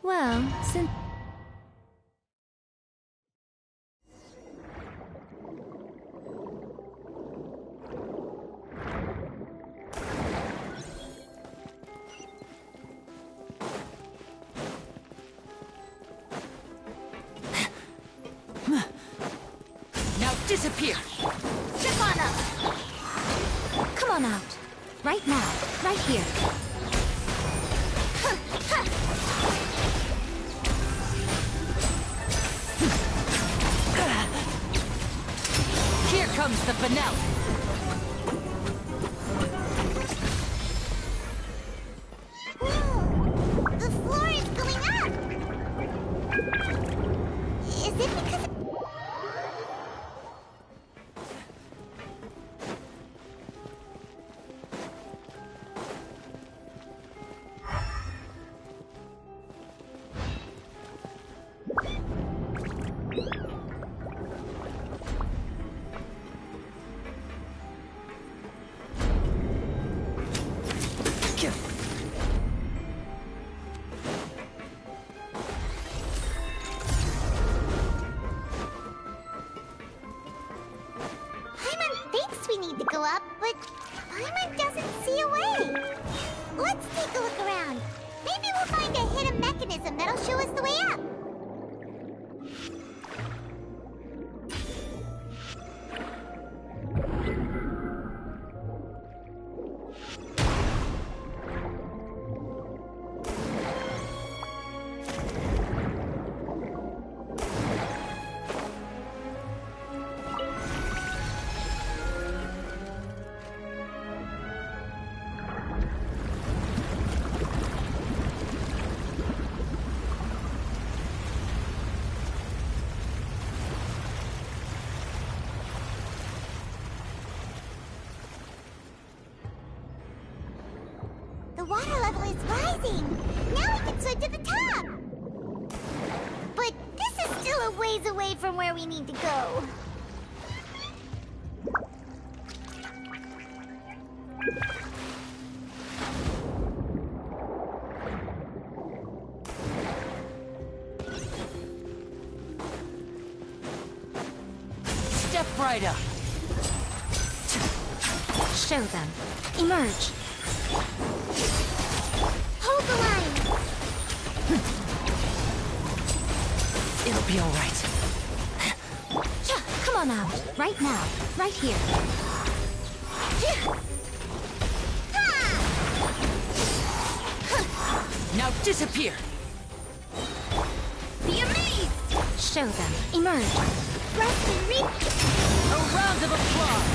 Well, since... Now disappear! Step on up! Come on out. Right now. Right here. Here comes the finale! Whoa! The floor is going up! Is it because... we need to go up, but Paimon doesn't see a way. Let's take a look around. Maybe we'll find a hidden mechanism that'll show us the way up. The water level is rising! Now we can swim to the top! But this is still a ways away from where we need to go. Step right up! Show them. Emerge. Hold the line! It'll be all right. Come on out. Right now. Right here. Now disappear! Be amazed! Show them. Emerge. Rest and reach. A round of applause!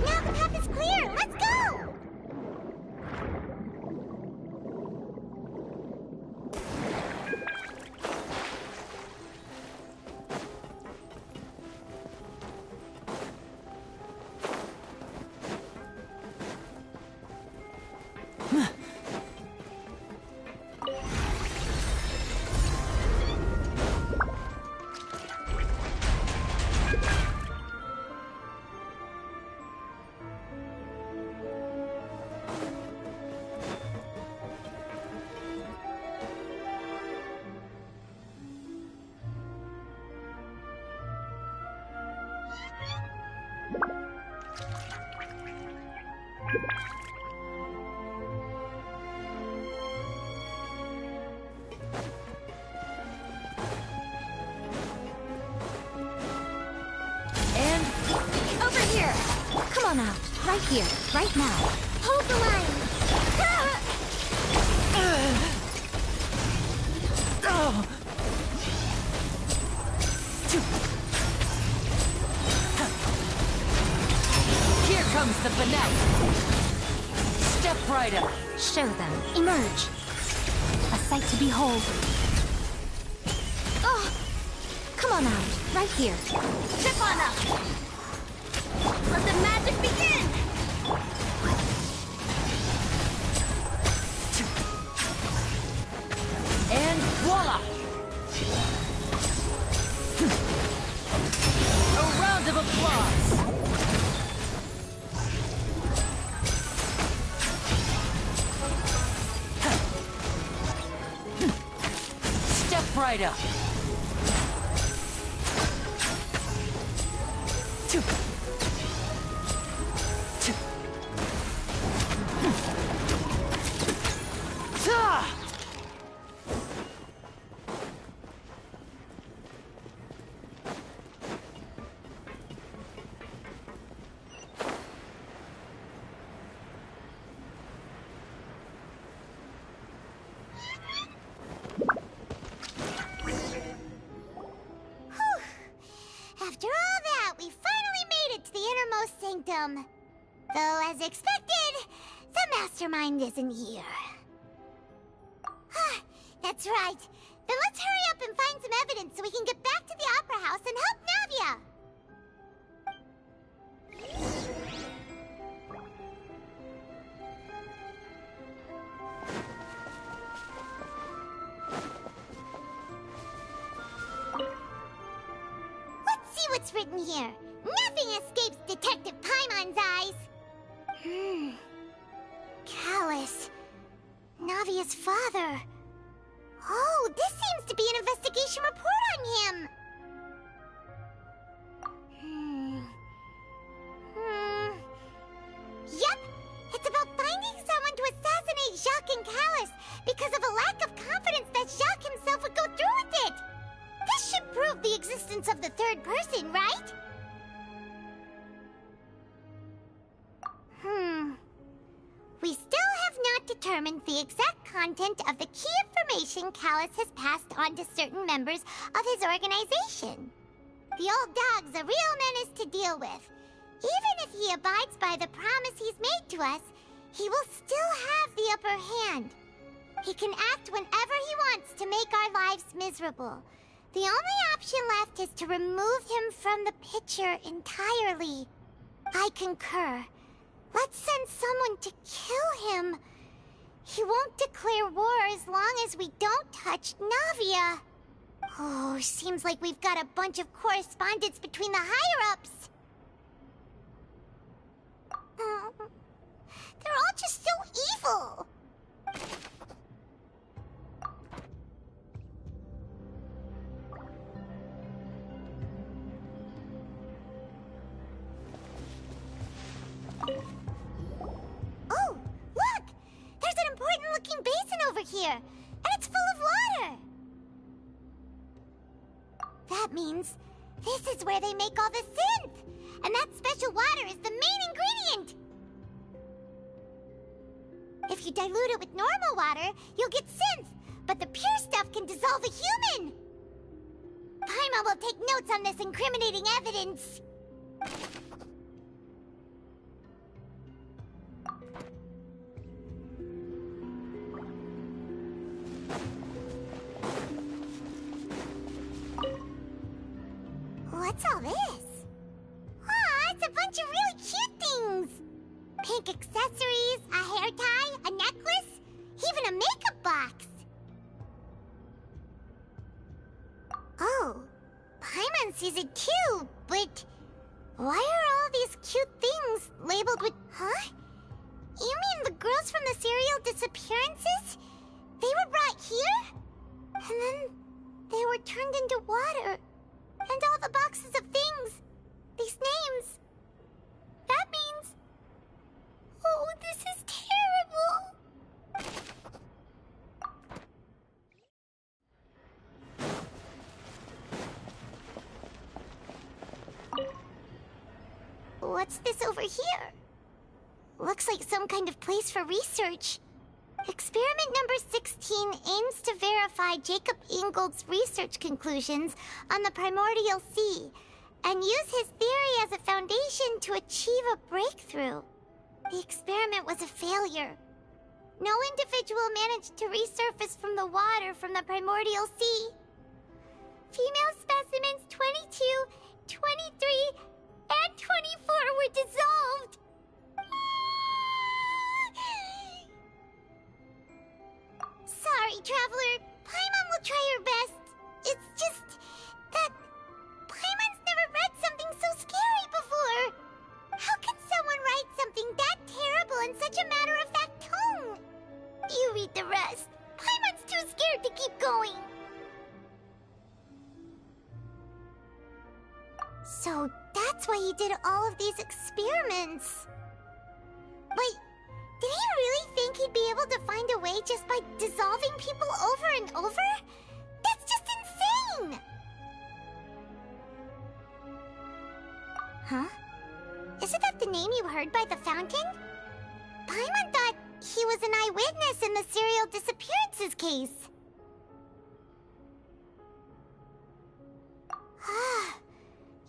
Now the path is clear! Let's go! on out. Right here. Right now. Hold the line. Here comes the finale. Step right up. Show them. Emerge. A sight to behold. Oh! Come on out. Right here. Step on up. Let the magic begin. And voila! A round of applause! Step right up. After all that, we finally made it to the innermost sanctum. Though, as expected, the mastermind isn't here. That's right. Then let's hurry up and find some evidence so we can get back to the Opera House and help Navia. Let's see what's written here. Nothing escapes Detective Paimon's eyes. Callus. Navia's father. Oh, this seems to be an investigation report on him. Yep, it's about finding someone to assassinate Jacques and Callus because of a lack of confidence that Jacques himself would go through with it. This should prove the existence of the third person, right? We still have not determined the exact content of the key information Callus has passed on to certain members of his organization. The old dog's a real menace to deal with. Even if he abides by the promise he's made to us, he will still have the upper hand. He can act whenever he wants to make our lives miserable. The only option left is to remove him from the picture entirely. I concur. Let's send someone to kill him. He won't declare war as long as we don't touch Navia. Oh, seems like we've got a bunch of correspondence between the higher-ups. They're all just so evil. Oh, look! There's an important-looking basin over here, and it's full of water! That means this is where they make all the synth! And that special water is the main ingredient! If you dilute it with normal water, you'll get synth, but the pure stuff can dissolve a human! Paimon will take notes on this incriminating evidence. What's all this? Aw, it's a bunch of really cute things! Pink accessories, a hair tie, a necklace, even a makeup box! Oh, Paimon sees it too, but why are all these cute things labeled with... Huh? You mean the girls from the serial disappearances? They were brought here? And then they were turned into water. And all the boxes of things. These names. That means... Oh, this is terrible. What What's this over here? Looks like some kind of place for research. Experiment number 16 aims to verify Jacob Ingold's research conclusions on the primordial sea and use his theory as a foundation to achieve a breakthrough. The experiment was a failure. No individual managed to resurface from the water from the primordial sea. Female specimens 22, 23, and 24 were dissolved. Sorry, Traveler. Paimon will try her best. It's just that Paimon's never read something so scary before. How can someone write something that terrible in such a matter-of-fact tone? You read the rest. Paimon's too scared to keep going. So that's why he did all of these experiments. Wait, did he really think he'd be able to find a way just by dissolving people over and over? That's just insane! Huh? Isn't that the name you heard by the fountain? Paimon thought he was an eyewitness in the serial disappearances case. Ah,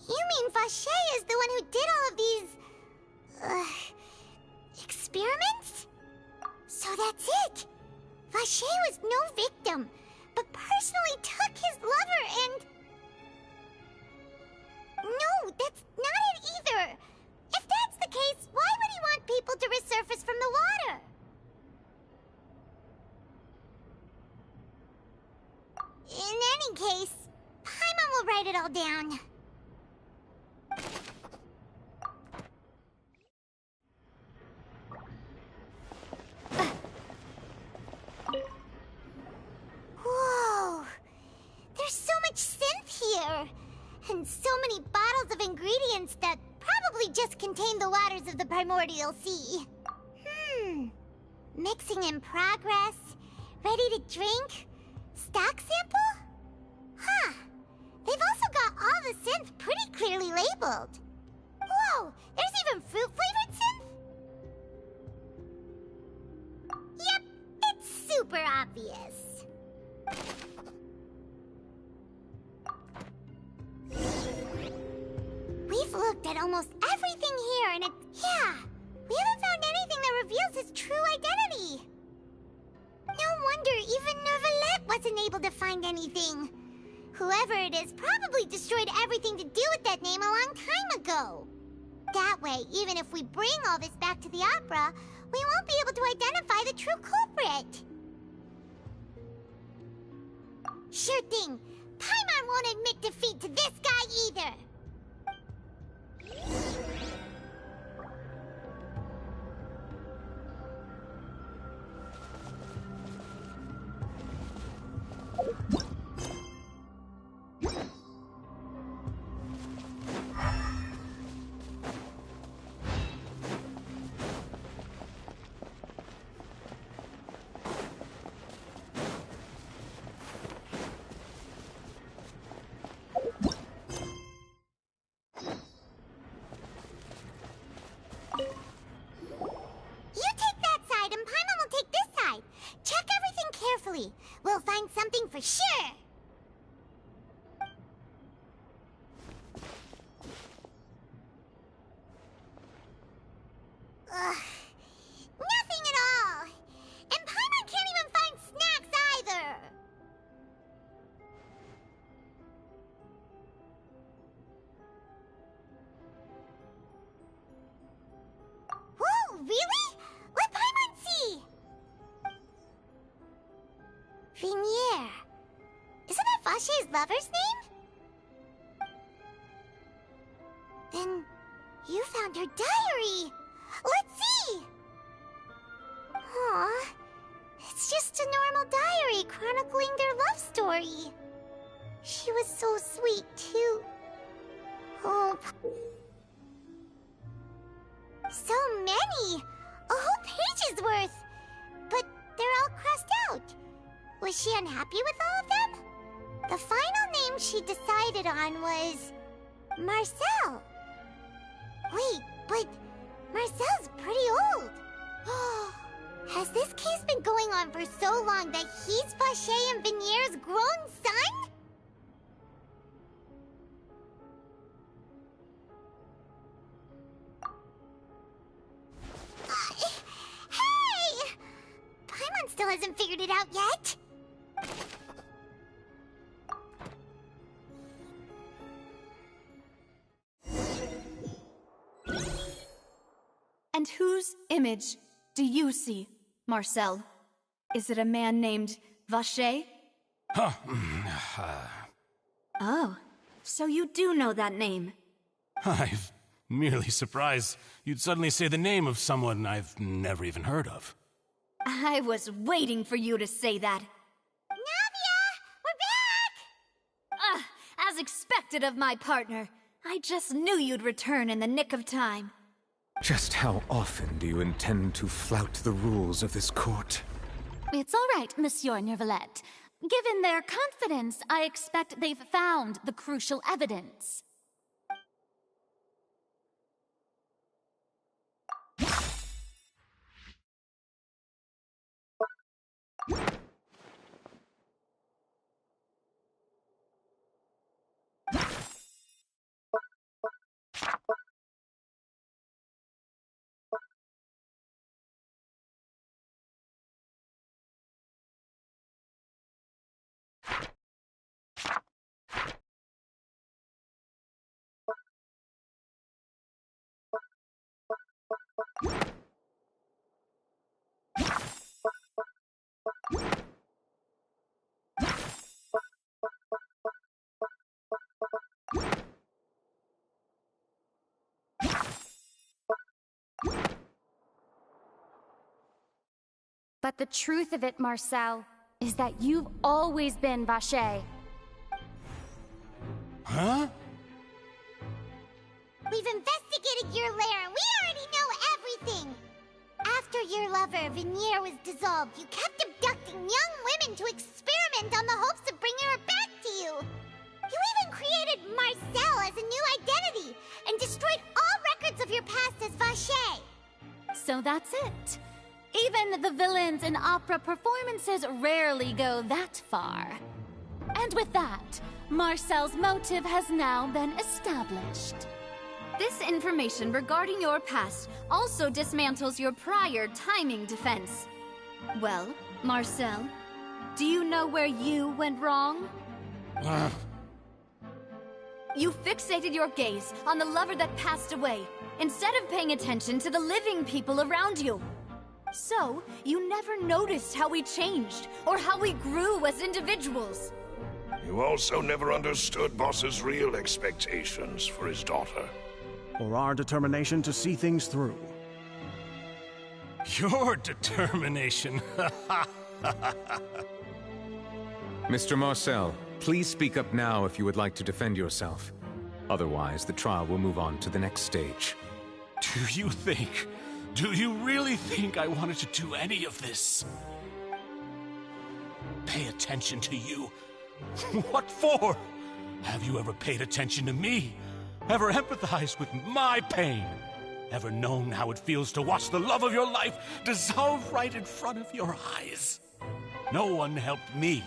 you mean Vacher is the one who did all of these... experiments? So that's it! Vacher was no victim, but personally took his lover and... No, that's not it either! If that's the case, why would he want people to resurface from the water? In any case, Paimon will write it all down. Whoa! There's so much synth here! And so many bottles of ingredients that probably just contain the waters of the primordial sea. Mixing in progress, ready to drink, stock sample? Huh. They've also got all the synth pretty clearly labeled. Whoa, there's even fruit-flavored synth? Yep, it's super obvious. We've looked at almost everything here and yeah, we haven't found anything that reveals his true identity. No wonder even Nervalette wasn't able to find anything. Whoever it is probably destroyed everything to do with that name a long time ago. That way, even if we bring all this back to the opera, we won't be able to identify the true culprit. Sure thing. Paimon won't admit defeat to this guy either. We'll find something for sure. Nothing at all. And Paimon can't even find snacks either. Whoa, really? Let Paimon see. Vinier. Isn't that Vacher's lover's name? Then you found her diary. Let's see. Aw, it's just a normal diary chronicling their love story. She was so sweet, too. Oh, so many. A whole page's worth. But they're all crossed out. Was she unhappy with all of them? The final name she decided on was... Marcel. Wait, But Marcel's pretty old. Has this case been going on for so long that he's Vacher and Vinier's grown son? Hey! Paimon still hasn't figured it out yet. And whose image do you see, Marcel? Is it a man named Vacher? Oh, so you do know that name. I'm merely surprised you'd suddenly say the name of someone I've never even heard of. I was waiting for you to say that. Navia! We're back! As expected of my partner. I just knew you'd return in the nick of time. Just how often do you intend to flout the rules of this court? It's all right, Monsieur Nervalette. Given their confidence, I expect they've found the crucial evidence. But the truth of it, Marcel, is that you've always been Vacher. Huh? We've investigated your lair and we already know everything! After your lover, Vinier, was dissolved, you kept abducting young women to experiment on the hopes of bringing her back to you! You even created Marcel as a new identity and destroyed all records of your past as Vacher! So that's it. Even the villains in opera performances rarely go that far. And with that, Marcel's motive has now been established. This information regarding your past also dismantles your prior timing defense. Well, Marcel, do you know where you went wrong? You fixated your gaze on the lover that passed away, instead of paying attention to the living people around you. So, you never noticed how we changed, or how we grew as individuals. You also never understood Boss's real expectations for his daughter. Or our determination to see things through. Your determination. Mr. Marcel, please speak up now if you would like to defend yourself. Otherwise, the trial will move on to the next stage. Do you really think I wanted to do any of this? Pay attention to you? What for? Have you ever paid attention to me? Ever empathized with my pain? Ever known how it feels to watch the love of your life dissolve right in front of your eyes? No one helped me.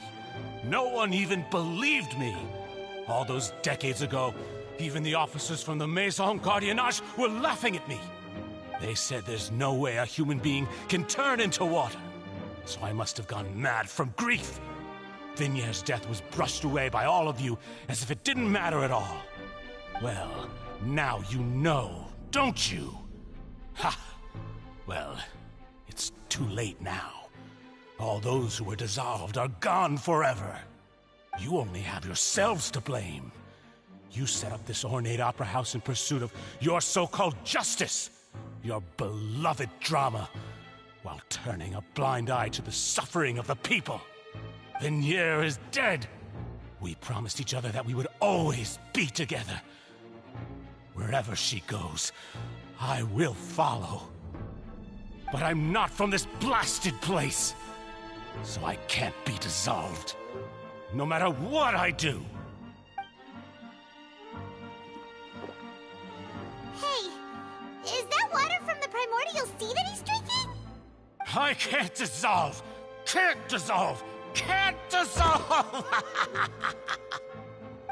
No one even believed me. All those decades ago, even the officers from the Maison Gardiennage were laughing at me. They said there's no way a human being can turn into water. So I must have gone mad from grief. Vinier's death was brushed away by all of you as if it didn't matter at all. Well, now you know, don't you? Ha! Well, it's too late now. All those who were dissolved are gone forever. You only have yourselves to blame. You set up this ornate opera house in pursuit of your so-called justice, your beloved drama, while turning a blind eye to the suffering of the people. Vinier is dead. We promised each other that we would always be together. Wherever she goes, I will follow. But I'm not from this blasted place, so I can't be dissolved, no matter what I do. Hey, is I can't dissolve! Can't dissolve! Can't dissolve!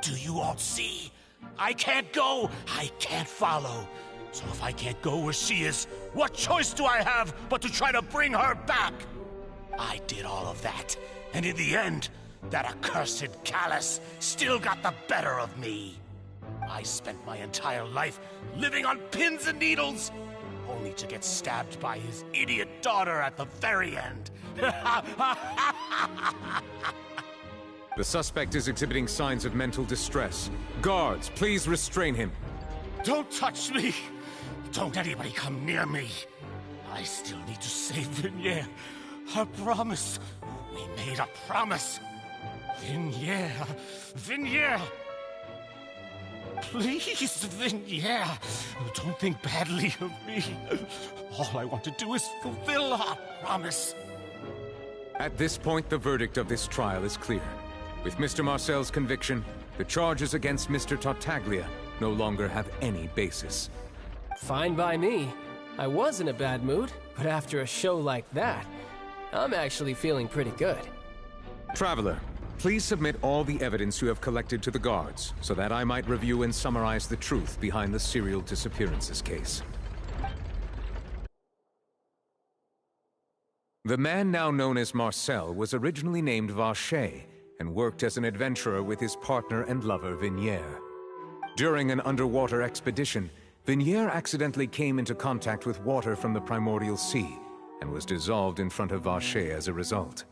Do you all see? I can't go, I can't follow. So if I can't go where she is, what choice do I have but to try to bring her back? I did all of that, and in the end, that accursed Callus still got the better of me. I spent my entire life living on pins and needles, only to get stabbed by his idiot daughter at the very end. The suspect is exhibiting signs of mental distress. Guards, please restrain him. Don't touch me! Don't anybody come near me! I still need to save Vignere. Her promise. We made a promise. Vignere. Vignere! Please, Vignere. Don't think badly of me. All I want to do is fulfill our promise. At this point, the verdict of this trial is clear. With Mr. Marcel's conviction, the charges against Mr. Tartaglia no longer have any basis. Fine by me. I was in a bad mood, but after a show like that, I'm actually feeling pretty good. Traveler, please submit all the evidence you have collected to the guards, so that I might review and summarize the truth behind the serial disappearances case. The man now known as Marcel was originally named Vacher, and worked as an adventurer with his partner and lover Vignere. During an underwater expedition, Vignere accidentally came into contact with water from the primordial sea, and was dissolved in front of Vacher as a result.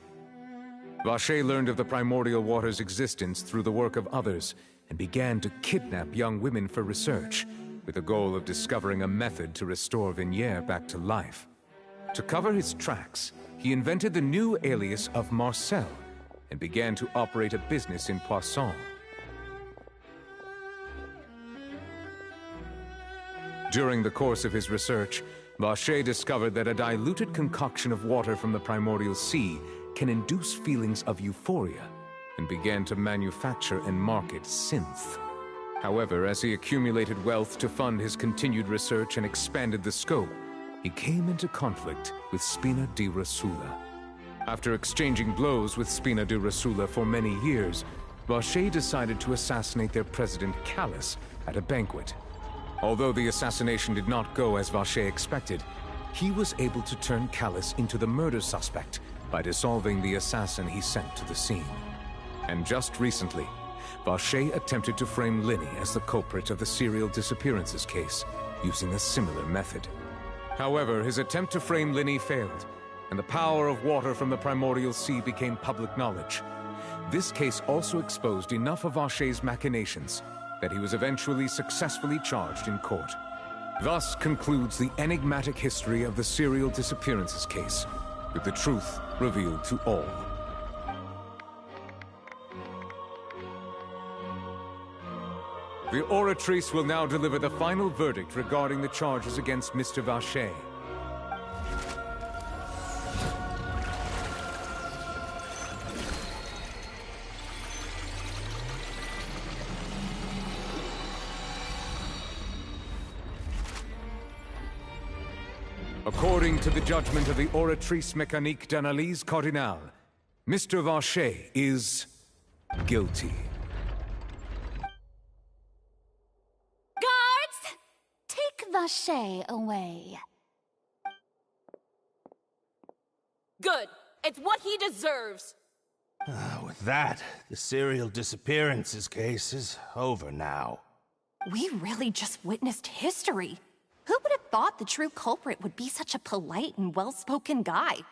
Vacher learned of the primordial water's existence through the work of others, and began to kidnap young women for research, with the goal of discovering a method to restore Vignere back to life. To cover his tracks, he invented the new alias of Marcel, and began to operate a business in Poisson. During the course of his research, Vacher discovered that a diluted concoction of water from the primordial sea can induce feelings of euphoria, and began to manufacture and market synth. However, as he accumulated wealth to fund his continued research and expanded the scope, he came into conflict with Spina di Rosula. After exchanging blows with Spina di Rosula for many years, Vacher decided to assassinate their president Callus at a banquet. Although the assassination did not go as Vacher expected, he was able to turn Callus into the murder suspect by dissolving the assassin he sent to the scene. And just recently, Vacher attempted to frame Linny as the culprit of the serial disappearances case, using a similar method. However, his attempt to frame Linny failed, and the power of water from the primordial sea became public knowledge. This case also exposed enough of Vacher's machinations that he was eventually successfully charged in court. Thus concludes the enigmatic history of the serial disappearances case, with the truth revealed to all. The Oratrice will now deliver the final verdict regarding the charges against Mr. Vacher. According to the judgment of the Oratrice Mécanique d'Analyse Cardinale, Mr. Vacher is guilty. Guards! Take Vacher away. Good. It's what he deserves. With that, the serial disappearances case is over now. We really just witnessed history. Who would have thought the true culprit would be such a polite and well-spoken guy? Yippee!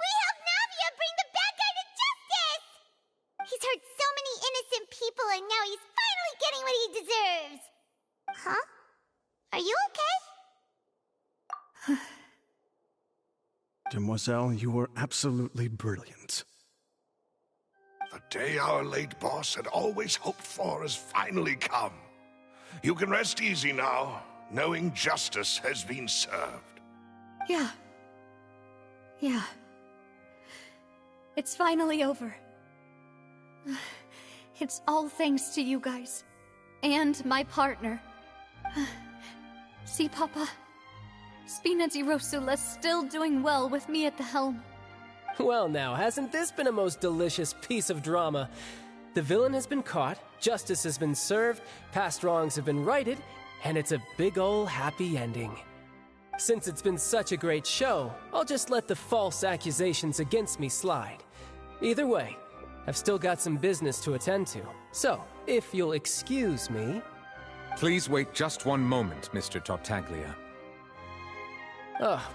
We helped Navia bring the bad guy to justice! He's hurt so many innocent people, and now he's finally getting what he deserves! Huh? Are you okay? Demoiselle, you were absolutely brilliant. The day our late boss had always hoped for has finally come. You can rest easy now, knowing justice has been served. Yeah. It's finally over. It's all thanks to you guys. And my partner. See, Papa? Spina di Rosula's still doing well with me at the helm. Well now, hasn't this been a most delicious piece of drama? The villain has been caught, justice has been served, past wrongs have been righted, and it's a big ol' happy ending. Since it's been such a great show, I'll just let the false accusations against me slide. Either way, I've still got some business to attend to. So, if you'll excuse me... Please wait just one moment, Mr. Tartaglia.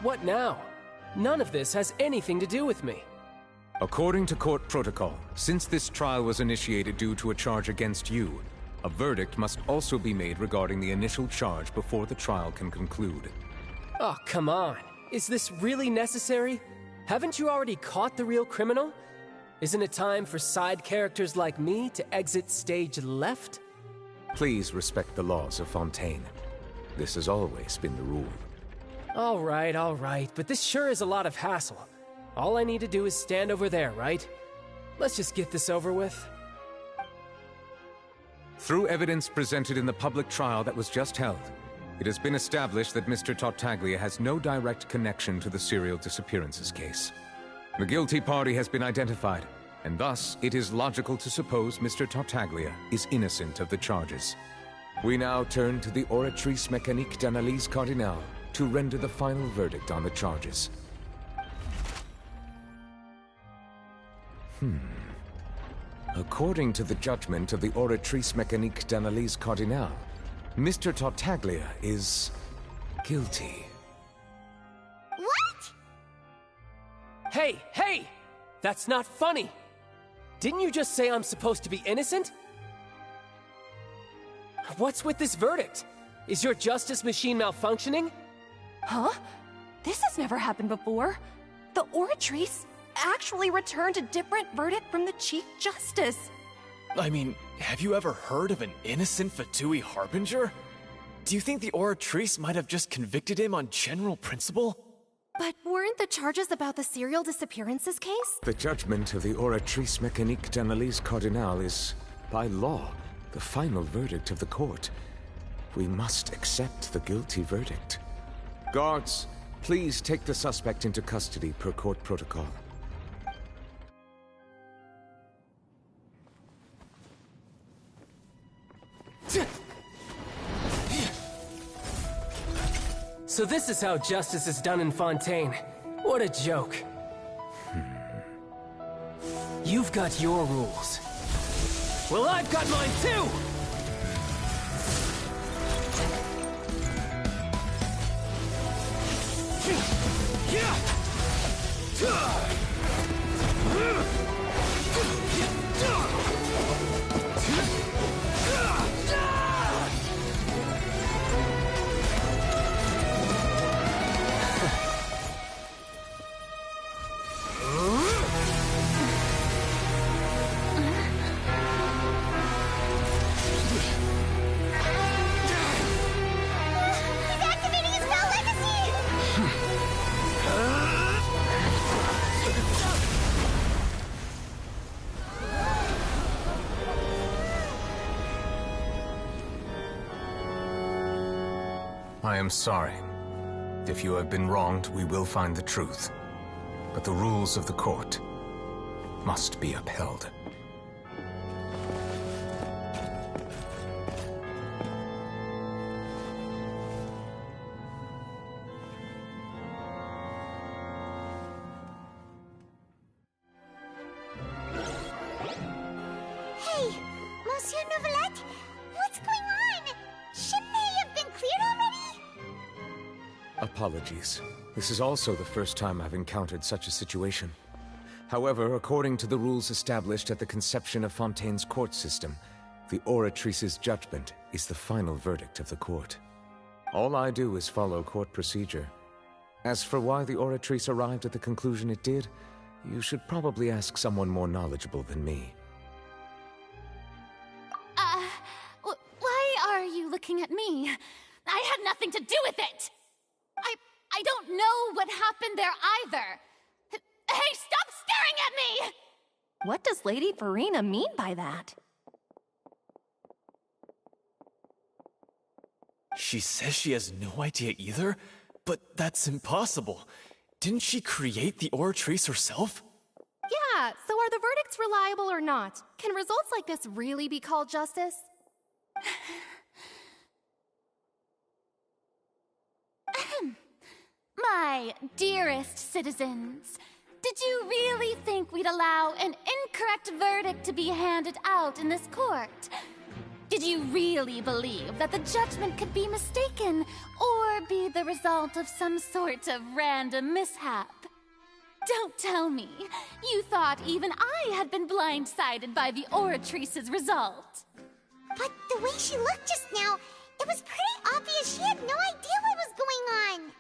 What now? None of this has anything to do with me. According to court protocol, since this trial was initiated due to a charge against you, a verdict must also be made regarding the initial charge before the trial can conclude. Oh, come on. Is this really necessary? Haven't you already caught the real criminal? Isn't it time for side characters like me to exit stage left? Please respect the laws of Fontaine. This has always been the rule. All right, but this sure is a lot of hassle. All I need to do is stand over there, right? Let's just get this over with. Through evidence presented in the public trial that was just held, it has been established that Mr. Tartaglia has no direct connection to the serial disappearances case. The guilty party has been identified, and thus it is logical to suppose Mr. Tartaglia is innocent of the charges. We now turn to the Oratrice Mécanique d'Analyse Cardinale to render the final verdict on the charges. According to the judgment of the Oratrice Mécanique d'Analyse Cardinale, Mr. Tartaglia is guilty. What? Hey! That's not funny! Didn't you just say I'm supposed to be innocent? What's with this verdict? Is your justice machine malfunctioning? Huh? This has never happened before. The Oratrice actually returned a different verdict from the Chief Justice. I mean, have you ever heard of an innocent Fatui Harbinger? Do you think the Oratrice might have just convicted him on general principle? But weren't the charges about the serial disappearances case? The judgment of the Oratrice Mécanique d'Analyse Cardinale is, by law, the final verdict of the court. We must accept the guilty verdict. Guards, please take the suspect into custody per court protocol. So this is how justice is done in Fontaine. What a joke. You've got your rules. Well, I've got mine too! I am sorry. If you have been wronged, we will find the truth. But the rules of the court must be upheld. Hey, Monsieur Novelette, what's going on? Shouldn't they have been cleared already? Apologies. This is also the first time I've encountered such a situation. However, according to the rules established at the conception of Fontaine's court system, the Oratrice's judgment is the final verdict of the court. All I do is follow court procedure. As for why the Oratrice arrived at the conclusion it did, you should probably ask someone more knowledgeable than me. Why are you looking at me? I had nothing to do with it! I don't know what happened there either! Hey, stop staring at me! What does Lady Farina mean by that? She says she has no idea either? But that's impossible. Didn't she create the Oratrice herself? Yeah, so are the verdicts reliable or not? Can results like this really be called justice? My dearest citizens, did you really think we'd allow an incorrect verdict to be handed out in this court? Did you really believe that the judgment could be mistaken or be the result of some sort of random mishap? Don't tell me you thought even I had been blindsided by the Oratrice's result. But the way she looked just now, it was pretty obvious she had no idea what was going on.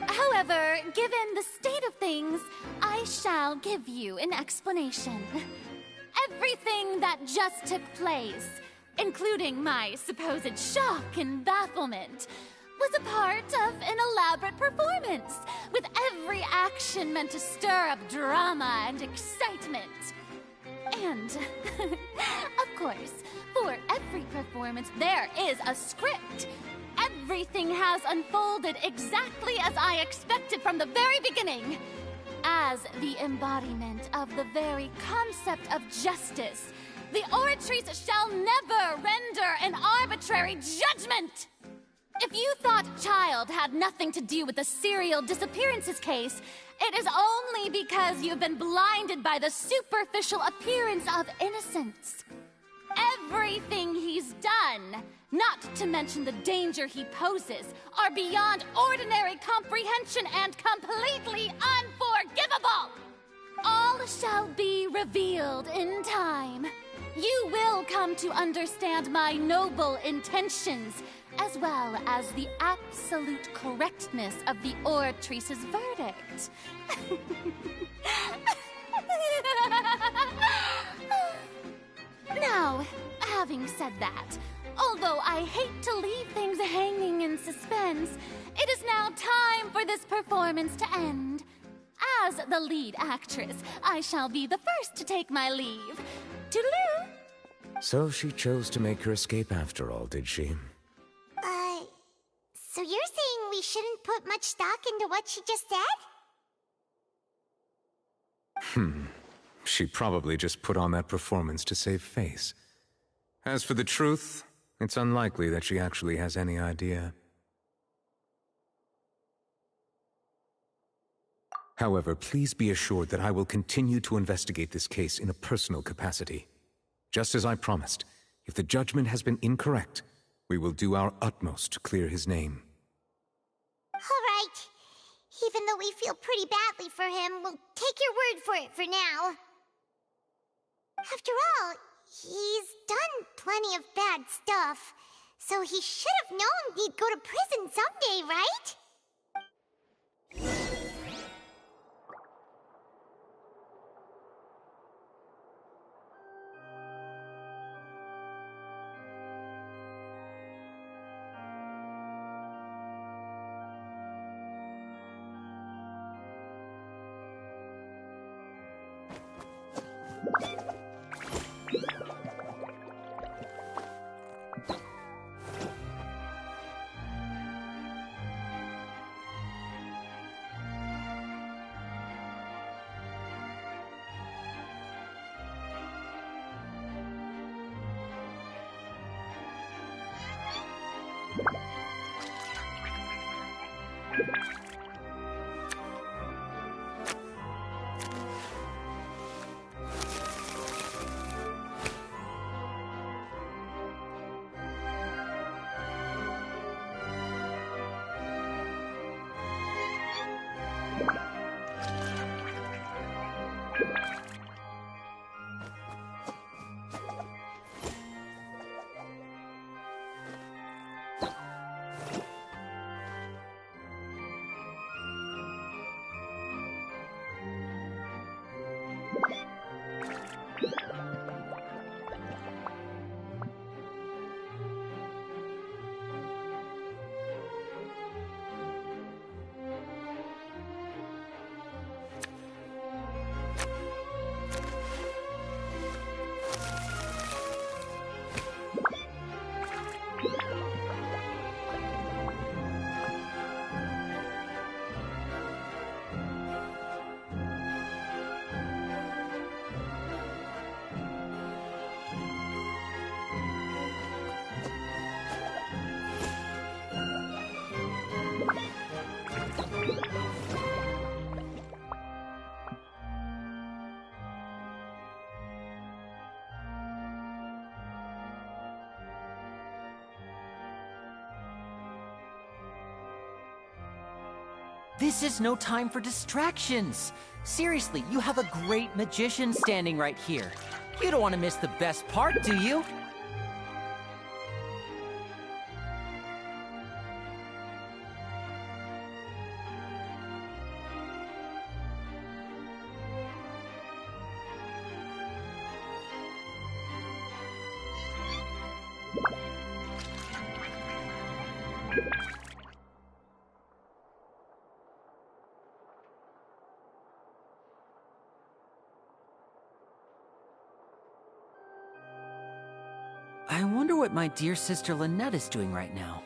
However, given the state of things, I shall give you an explanation. Everything that just took place, including my supposed shock and bafflement, was a part of an elaborate performance, with every action meant to stir up drama and excitement. And, of course, for every performance there is a script. Everything has unfolded exactly as I expected from the very beginning. As the embodiment of the very concept of justice, the Oratrice shall never render an arbitrary judgment! If you thought Child had nothing to do with the serial disappearances case, it is only because you've been blinded by the superficial appearance of innocence. Everything he's done, not to mention the danger he poses, are beyond ordinary comprehension and completely unforgivable! All shall be revealed in time. You will come to understand my noble intentions, as well as the absolute correctness of the Oratrice's verdict. Now, having said that, although I hate to leave things hanging in suspense, it is now time for this performance to end. As the lead actress, I shall be the first to take my leave. Toodaloo! So she chose to make her escape after all, did she? So you're saying we shouldn't put much stock into what she just said? She probably just put on that performance to save face. As for the truth, it's unlikely that she actually has any idea. However, please be assured that I will continue to investigate this case in a personal capacity. Just as I promised, if the judgment has been incorrect, we will do our utmost to clear his name. All right. Even though we feel pretty badly for him, we'll take your word for it for now. After all, he's done plenty of bad stuff, so he should have known he'd go to prison someday, right? This is no time for distractions. Seriously, you have a great magician standing right here. You don't want to miss the best part, do you? I wonder what my dear sister Lynette is doing right now.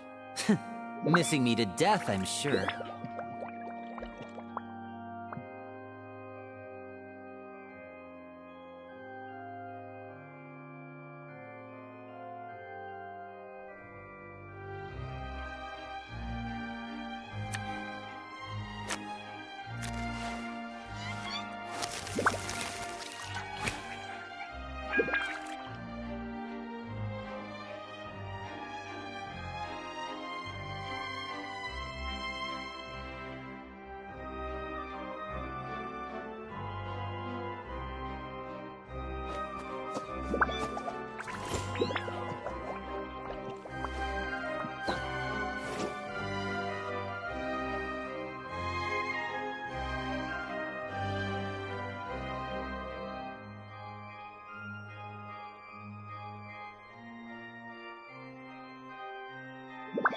Missing me to death, I'm sure.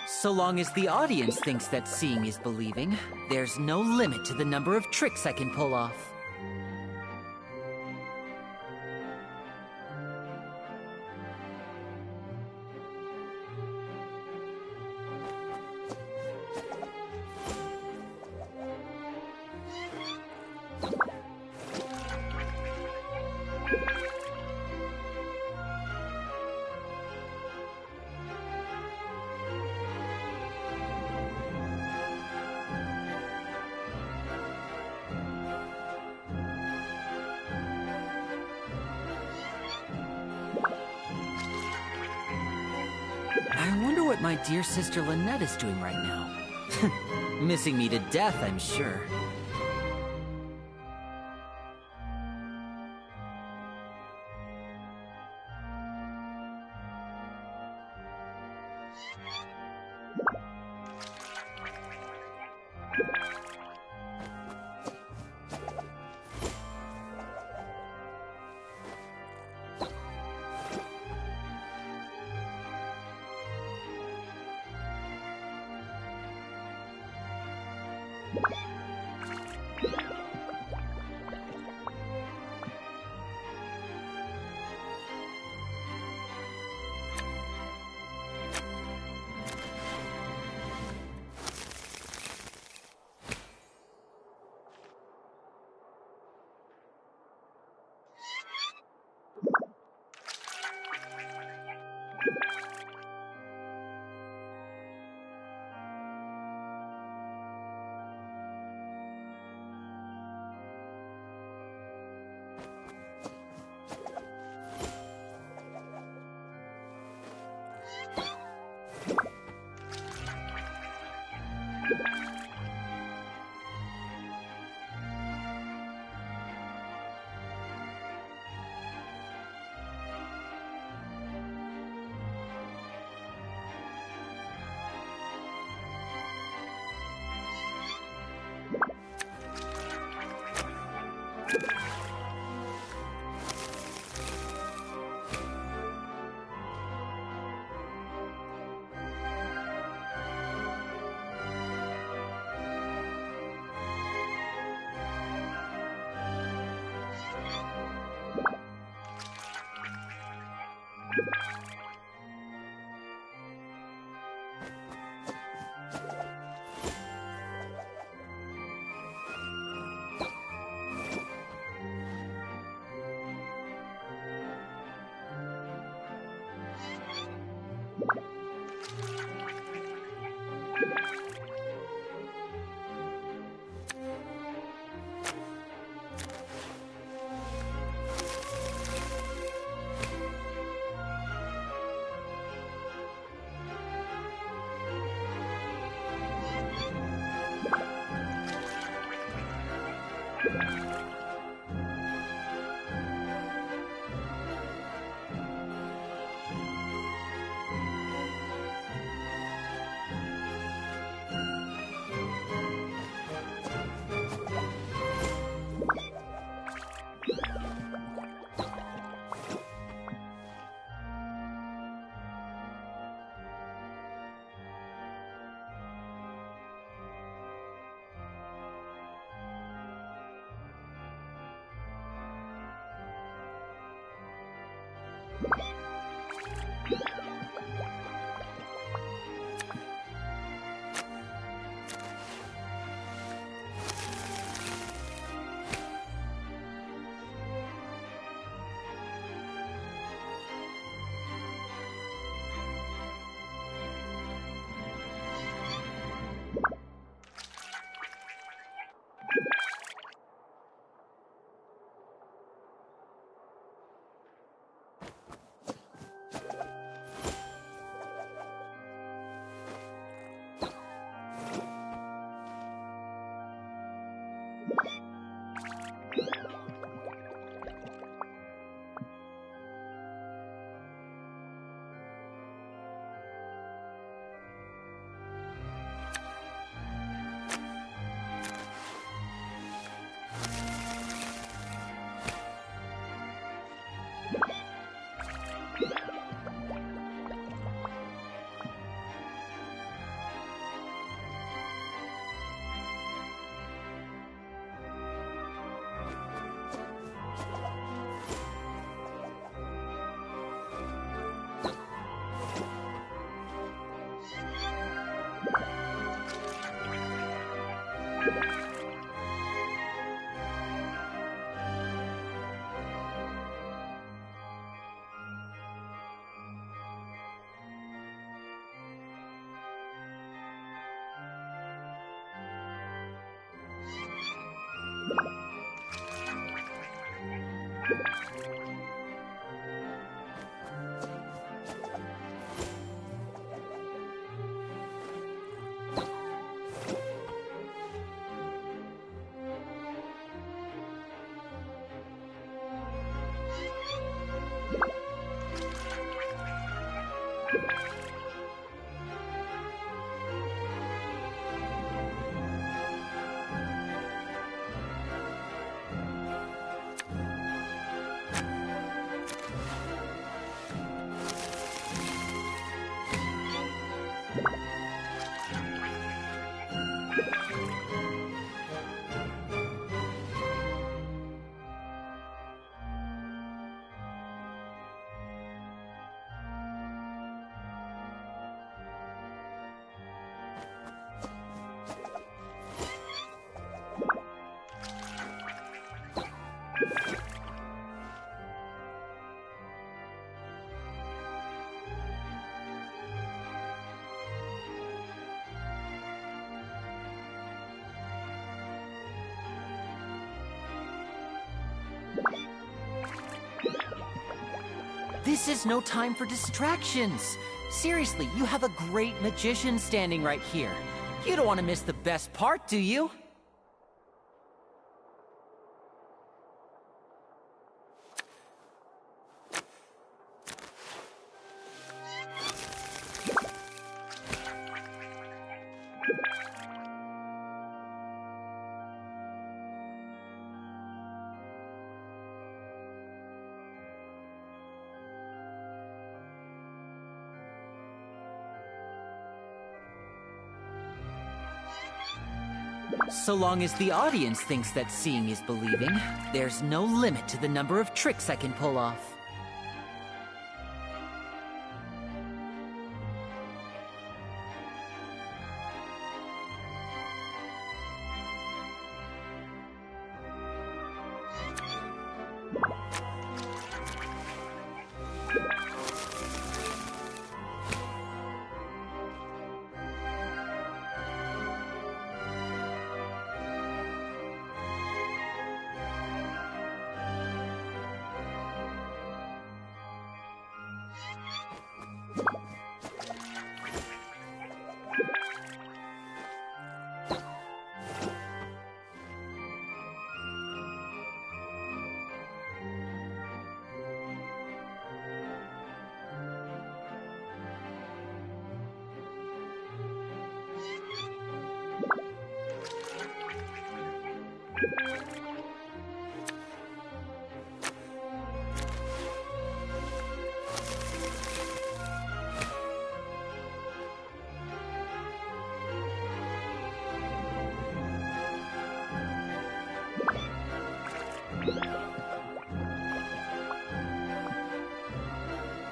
So long as the audience thinks that seeing is believing, there's no limit to the number of tricks I can pull off. I wonder what my dear sister Lynette is doing right now. Missing me to death, I'm sure. This is no time for distractions. Seriously, you have a great magician standing right here. You don't want to miss the best part, do you? So long as the audience thinks that seeing is believing, there's no limit to the number of tricks I can pull off.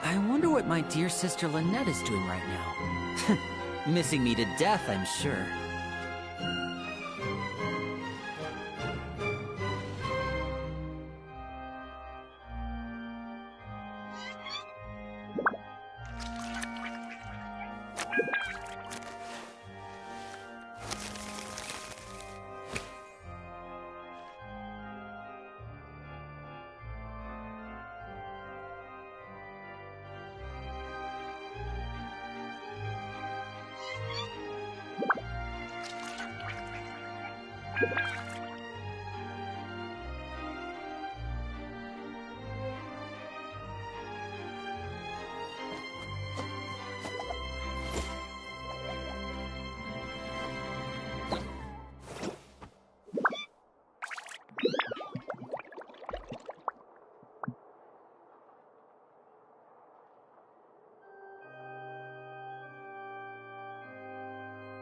I wonder what my dear sister Lynette is doing right now. Missing me to death, I'm sure.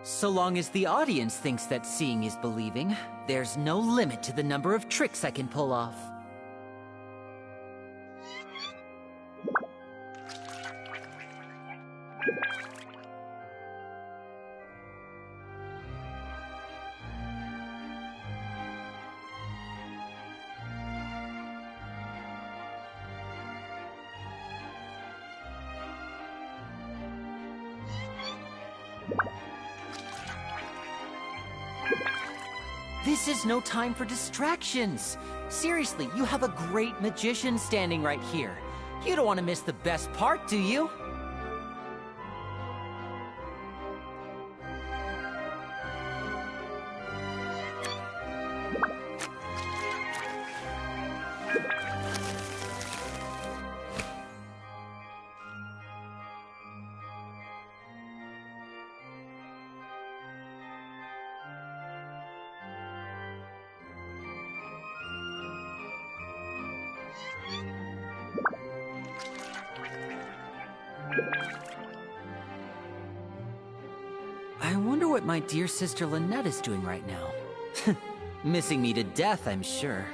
So long as the audience thinks that seeing is believing, there's no limit to the number of tricks I can pull off. This is no time for distractions. Seriously, you have a great magician standing right here. You don't want to miss the best part, do you? I wonder what my dear sister Lynette is doing right now. Missing me to death, I'm sure.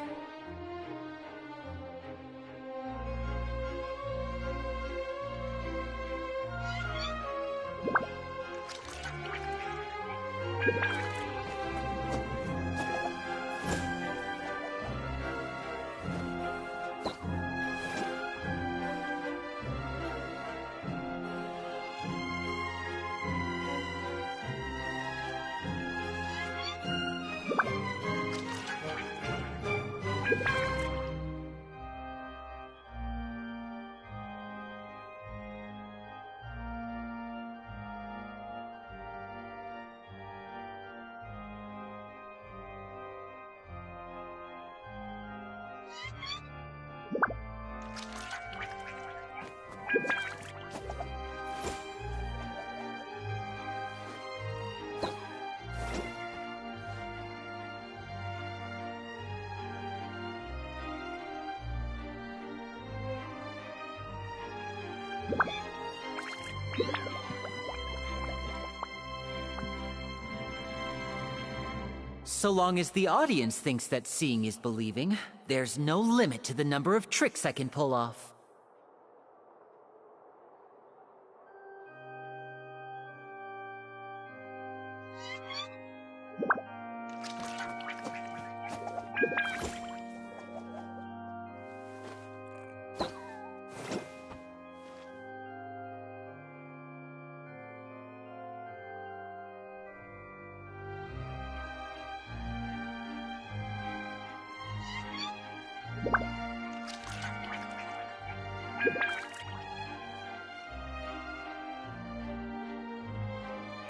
So long as the audience thinks that seeing is believing, there's no limit to the number of tricks I can pull off.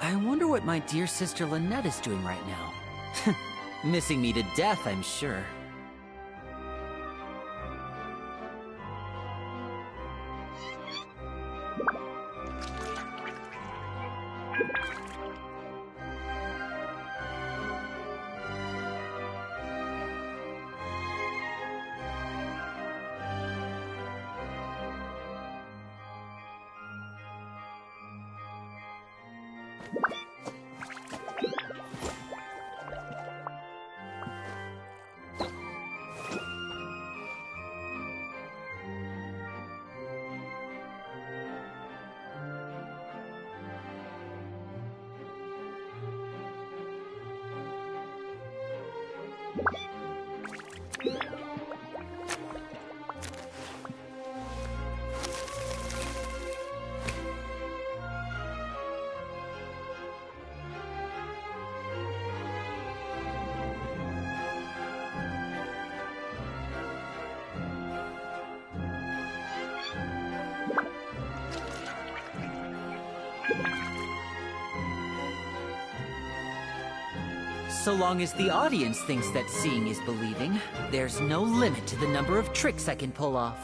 I wonder what my dear sister Lynette is doing right now. Missing me to death, I'm sure. So long as the audience thinks that seeing is believing, there's no limit to the number of tricks I can pull off.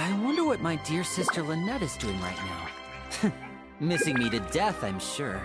I wonder what my dear sister Lynette is doing right now. Missing me to death, I'm sure.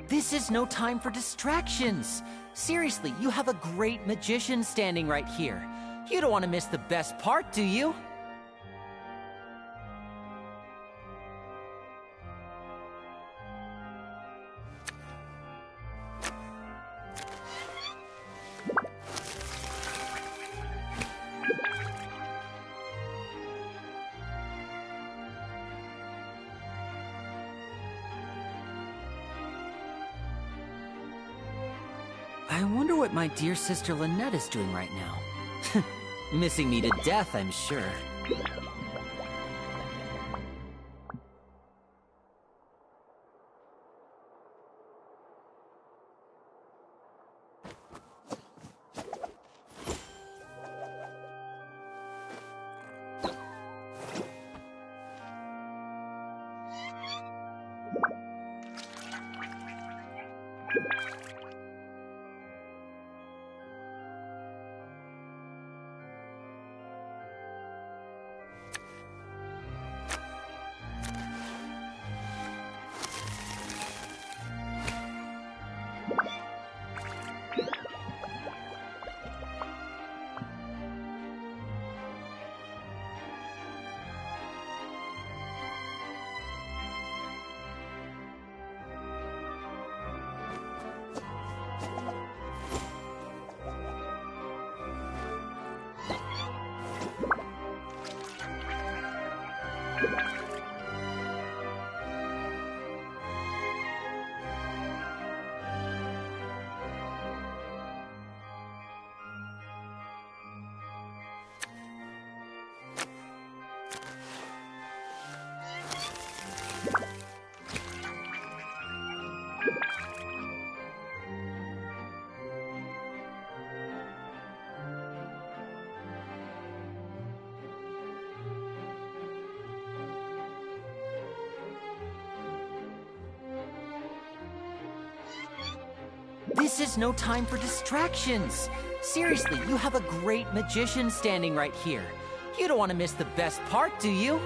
This is no time for distractions. Seriously, you have a great magician standing right here. You don't want to miss the best part, do you? I wonder what my dear sister Lynette is doing right now. Missing me to death, I'm sure. This is no time for distractions. Seriously, you have a great magician standing right here. You don't want to miss the best part, do you?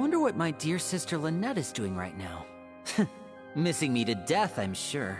wonder what my dear sister Lynette is doing right now. Missing me to death, I'm sure.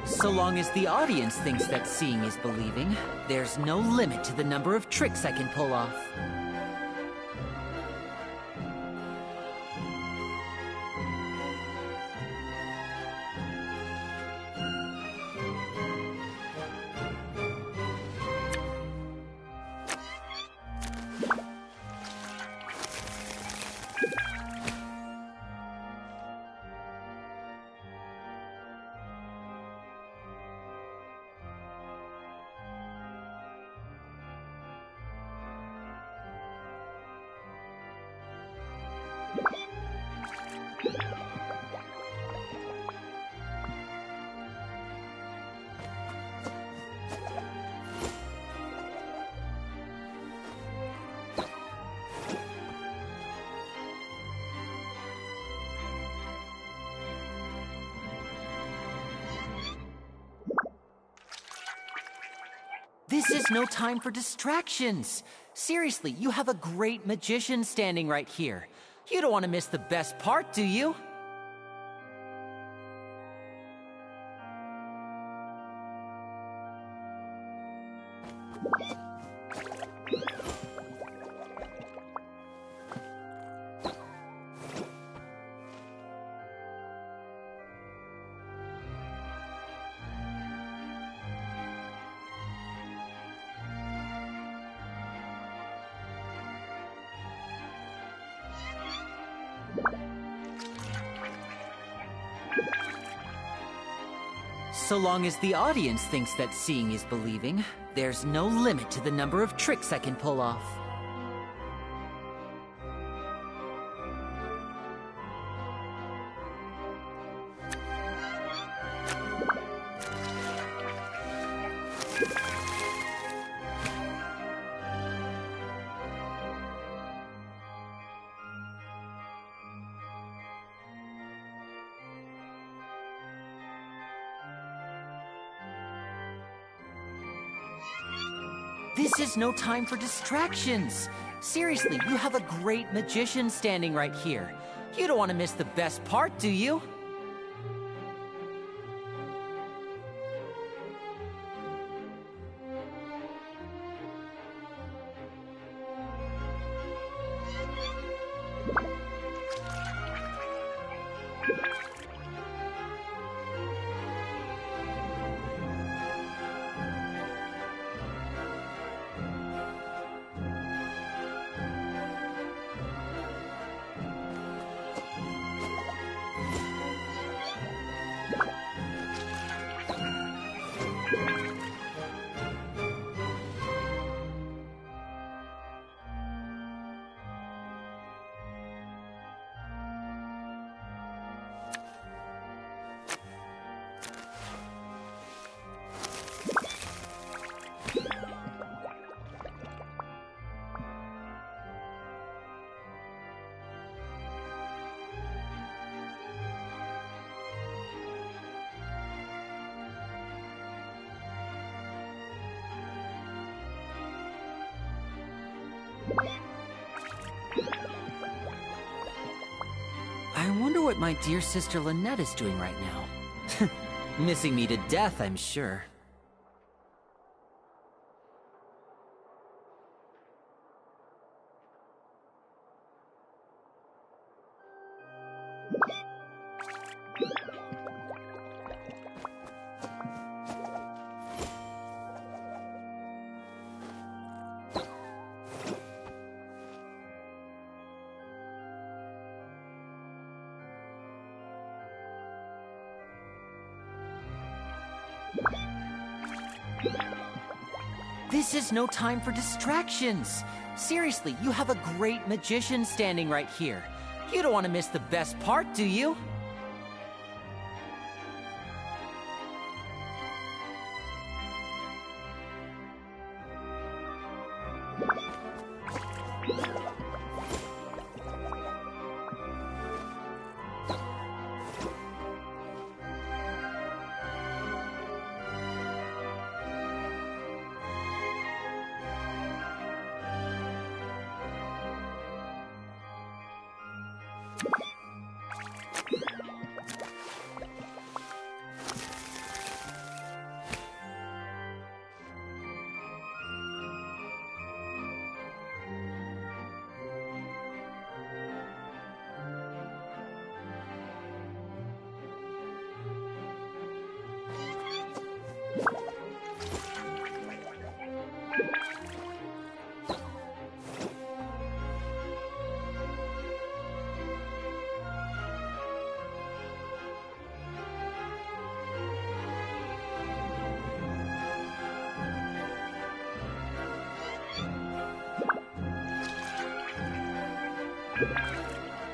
So long as the audience thinks that seeing is believing, there's no limit to the number of tricks I can pull off. This is no time for distractions. Seriously, you have a great magician standing right here. You don't want to miss the best part, do you? So long as the audience thinks that seeing is believing, there's no limit to the number of tricks I can pull off. This is no time for distractions. Seriously, you have a great magician standing right here. You don't want to miss the best part, do you? I wonder what my dear sister Lynette is doing right now. Missing me to death, I'm sure. This is no time for distractions. Seriously, you have a great magician standing right here. You don't want to miss the best part, do you?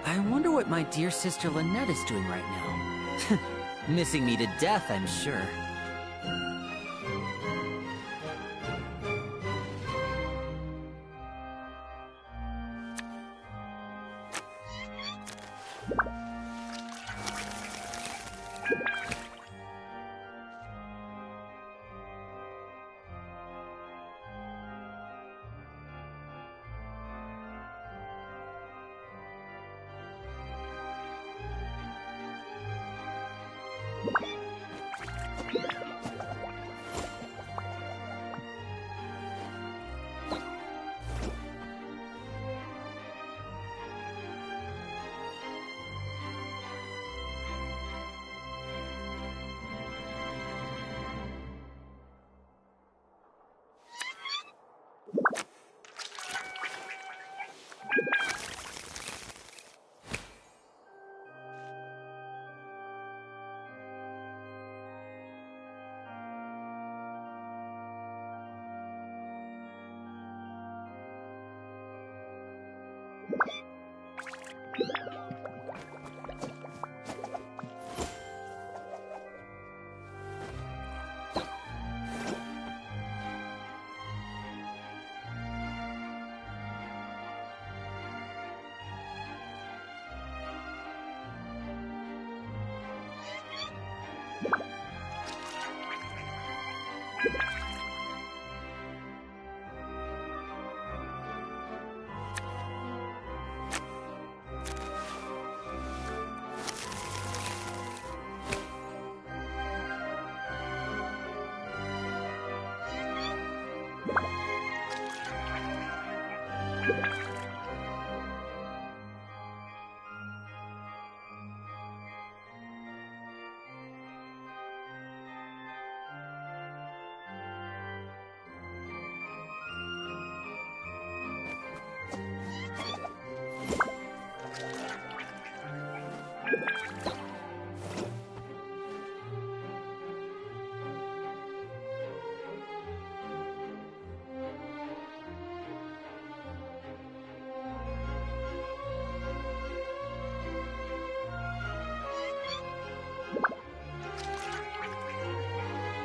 I wonder what my dear sister Lynette is doing right now. Missing me to death, I'm sure.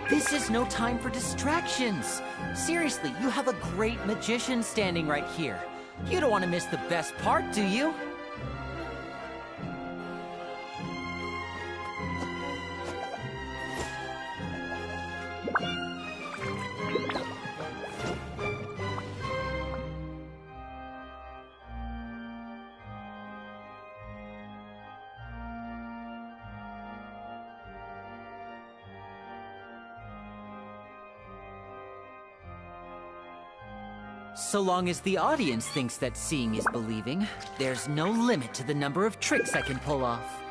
This is no time for distractions. Seriously, you have a great magician standing right here. You don't want to miss the best part, do you? So long as the audience thinks that seeing is believing, there's no limit to the number of tricks I can pull off.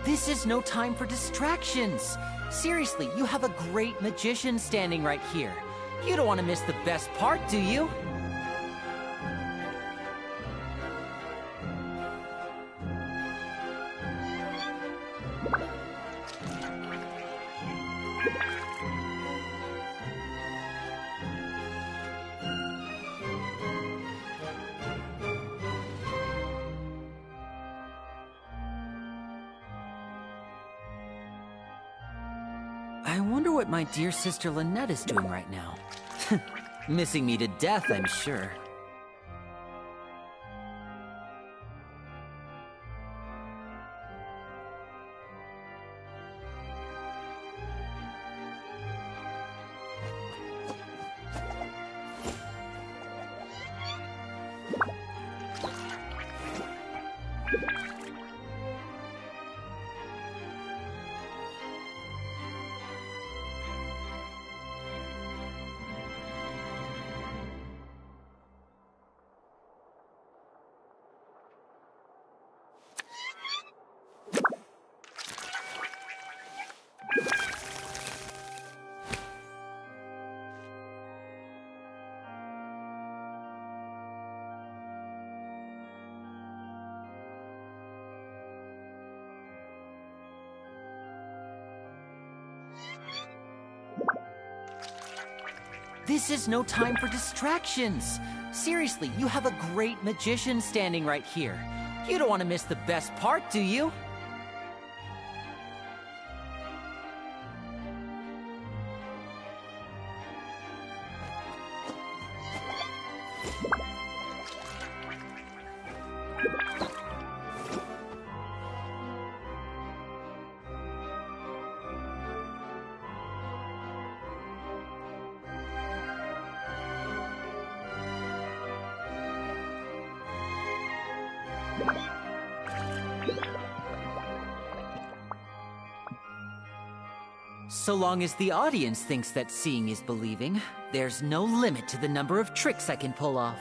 This is no time for distractions. Seriously, you have a great magician standing right here. You don't want to miss the best part, do you? I wonder what my dear sister Lynette is doing right now. Missing me to death, I'm sure. This is no time for distractions. Seriously, you have a great magician standing right here. You don't want to miss the best part, do you? So long as the audience thinks that seeing is believing, there's no limit to the number of tricks I can pull off.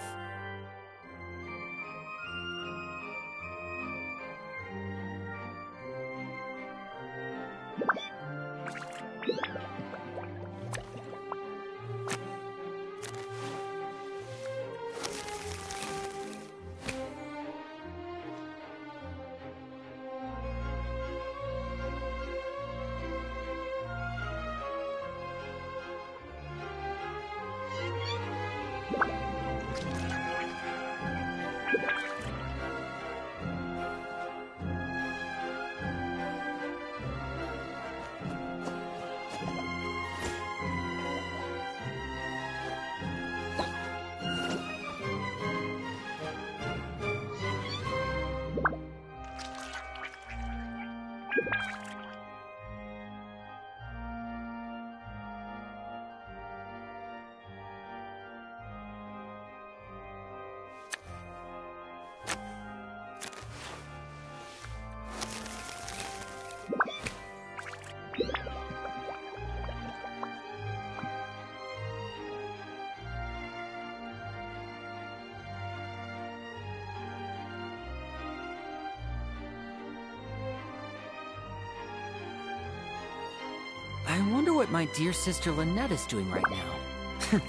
I wonder what my dear sister Lynette is doing right now.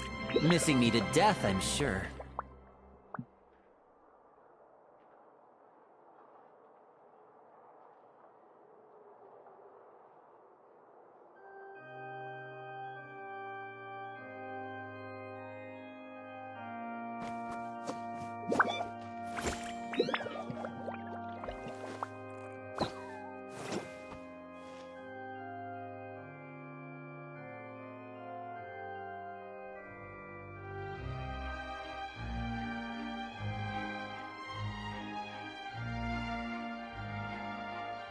Missing me to death, I'm sure.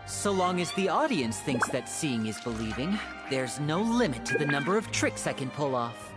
So long as the audience thinks that seeing is believing, there's no limit to the number of tricks I can pull off.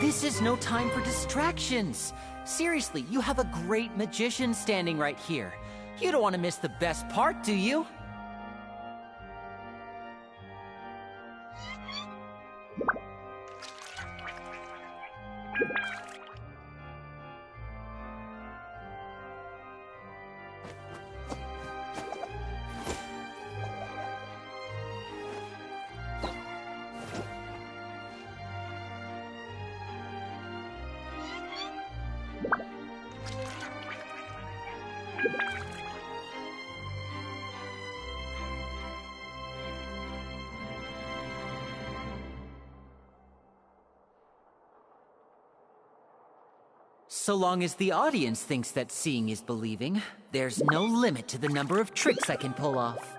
This is no time for distractions. Seriously, you have a great magician standing right here. You don't want to miss the best part, do you? So long as the audience thinks that seeing is believing, there's no limit to the number of tricks I can pull off.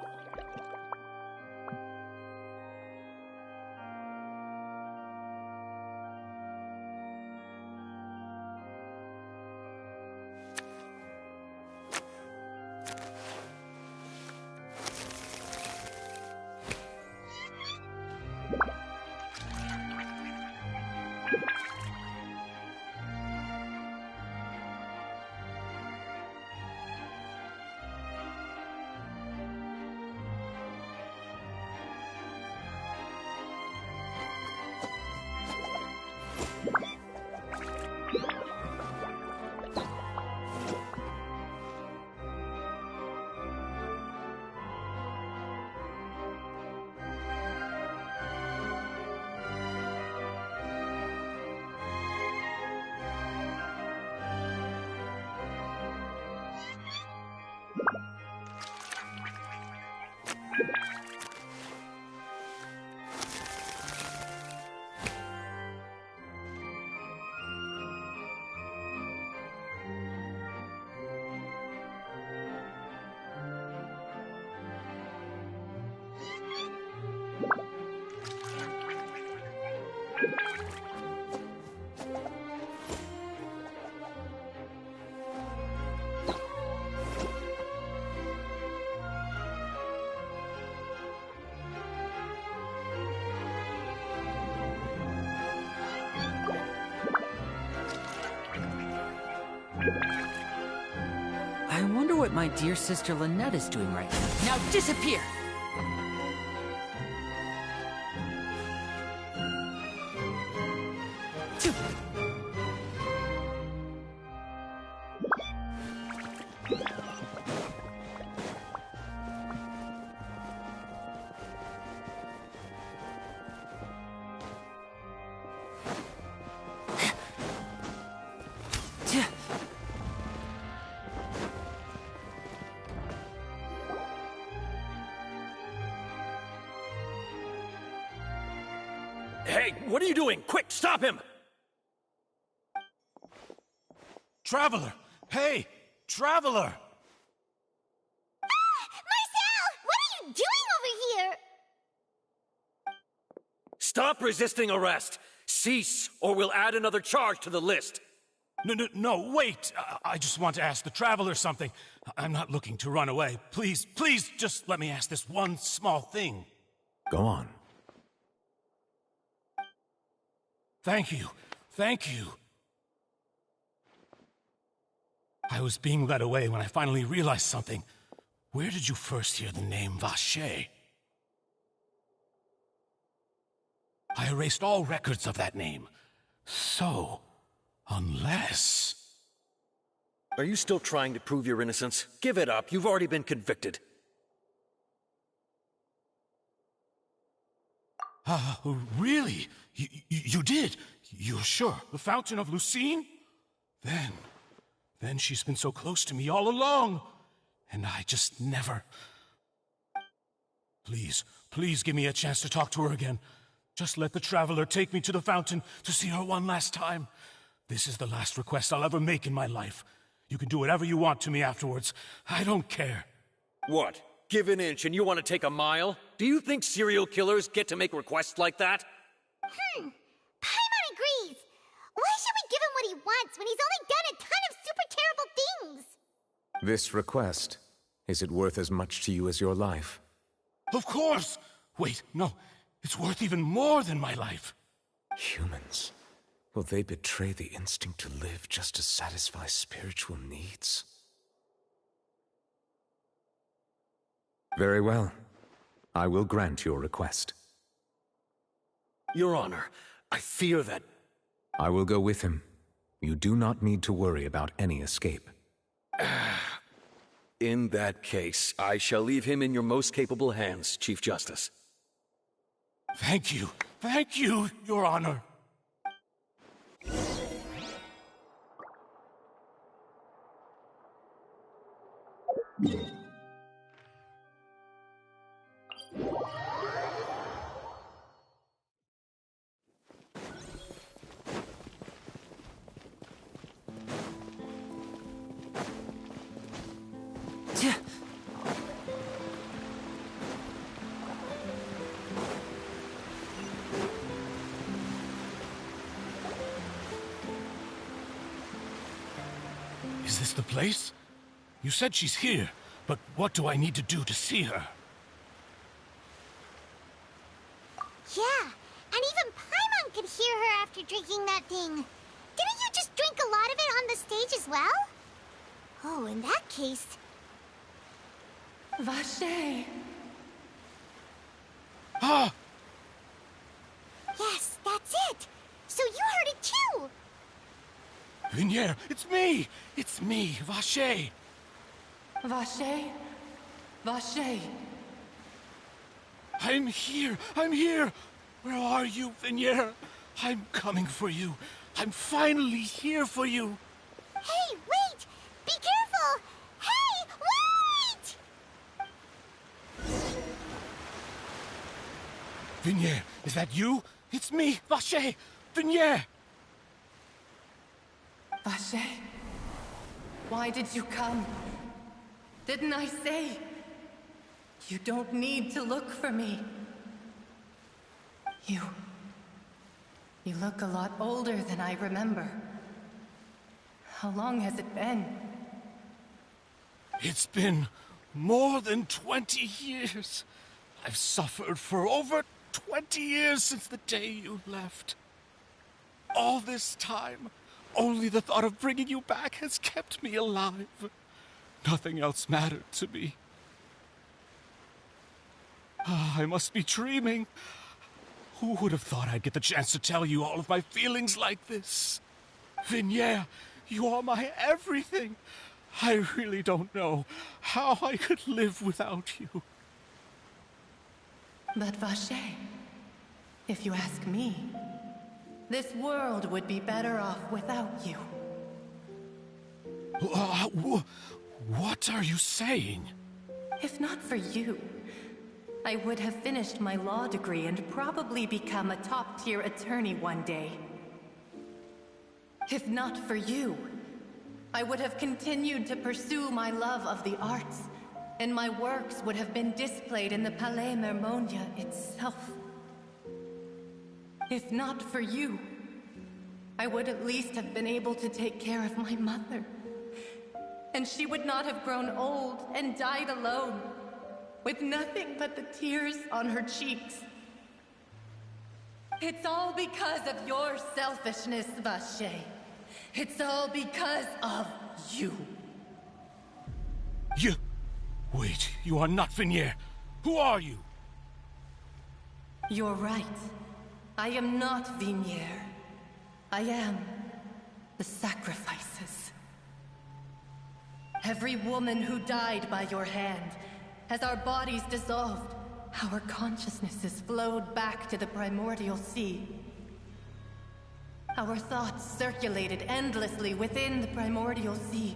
I wonder what my dear sister Lynette is doing right now. Now disappear! Hey, what are you doing? Quick, stop him! Traveler! Hey! Traveler! Marcel! What are you doing over here? Stop resisting arrest! Cease, or we'll add another charge to the list! No, wait! I just want to ask the Traveler something. I'm not looking to run away. Please, just let me ask this one small thing. Go on. Thank you. I was being led away when I finally realized something. Where did you first hear the name Vacher? I erased all records of that name. So, unless... Are you still trying to prove your innocence? Give it up. You've already been convicted. Really? You did? You're sure? The Fountain of Lucine? Then she's been so close to me all along. And I just never... Please give me a chance to talk to her again. Just let the Traveler take me to the fountain to see her one last time. This is the last request I'll ever make in my life. You can do whatever you want to me afterwards. I don't care. What? Give an inch and you want to take a mile? Do you think serial killers get to make requests like that? Paimon agrees. Why should we give him what he wants when he's only done a ton of super terrible things? This request, is it worth as much to you as your life? Of course! Wait, no. It's worth even more than my life. Humans. Will they betray the instinct to live just to satisfy spiritual needs? Very well. I will grant your request. Your Honor, I fear that... I will go with him. You do not need to worry about any escape. In that case, I shall leave him in your most capable hands, Chief Justice. Thank you, Your Honor. Is this the place? You said she's here, but what do I need to do to see her? Yeah, and even Paimon could hear her after drinking that thing. Didn't you just drink a lot of it on the stage as well? Oh, in that case... Vacher. Ah! Yes, that's it! So you heard it too! Vignier, it's me! It's me, Vacher! Vacher? Vacher. I'm here! Where are you, Vignier? I'm coming for you. I'm finally here for you. Hey, wait! Be careful! Hey, wait! Vignier, is that you? It's me, Vacher! Vignier! Vacher, why did you come? Didn't I say? You don't need to look for me. You look a lot older than I remember. How long has it been? It's been more than 20 years. I've suffered for over 20 years since the day you left. All this time, Only the thought of bringing you back has kept me alive. Nothing else mattered to me. I must be dreaming. Who would have thought I'd get the chance to tell you all of my feelings like this? Vignier, you are my everything. I really don't know how I could live without you. But Vacher, if you ask me, this world would be better off without you. What are you saying? If not for you, I would have finished my law degree and probably become a top-tier attorney one day. If not for you, I would have continued to pursue my love of the arts, and my works would have been displayed in the Palais Mermonia itself. If not for you, I would at least have been able to take care of my mother. And she would not have grown old and died alone, with nothing but the tears on her cheeks. It's all because of your selfishness, Vacher. It's all because of you. You... Wait, you are not Vignier. Who are you? You're right. I am not Vignier. I am the sacrifices. Every woman who died by your hand, as our bodies dissolved, our consciousnesses flowed back to the primordial sea. Our thoughts circulated endlessly within the primordial sea,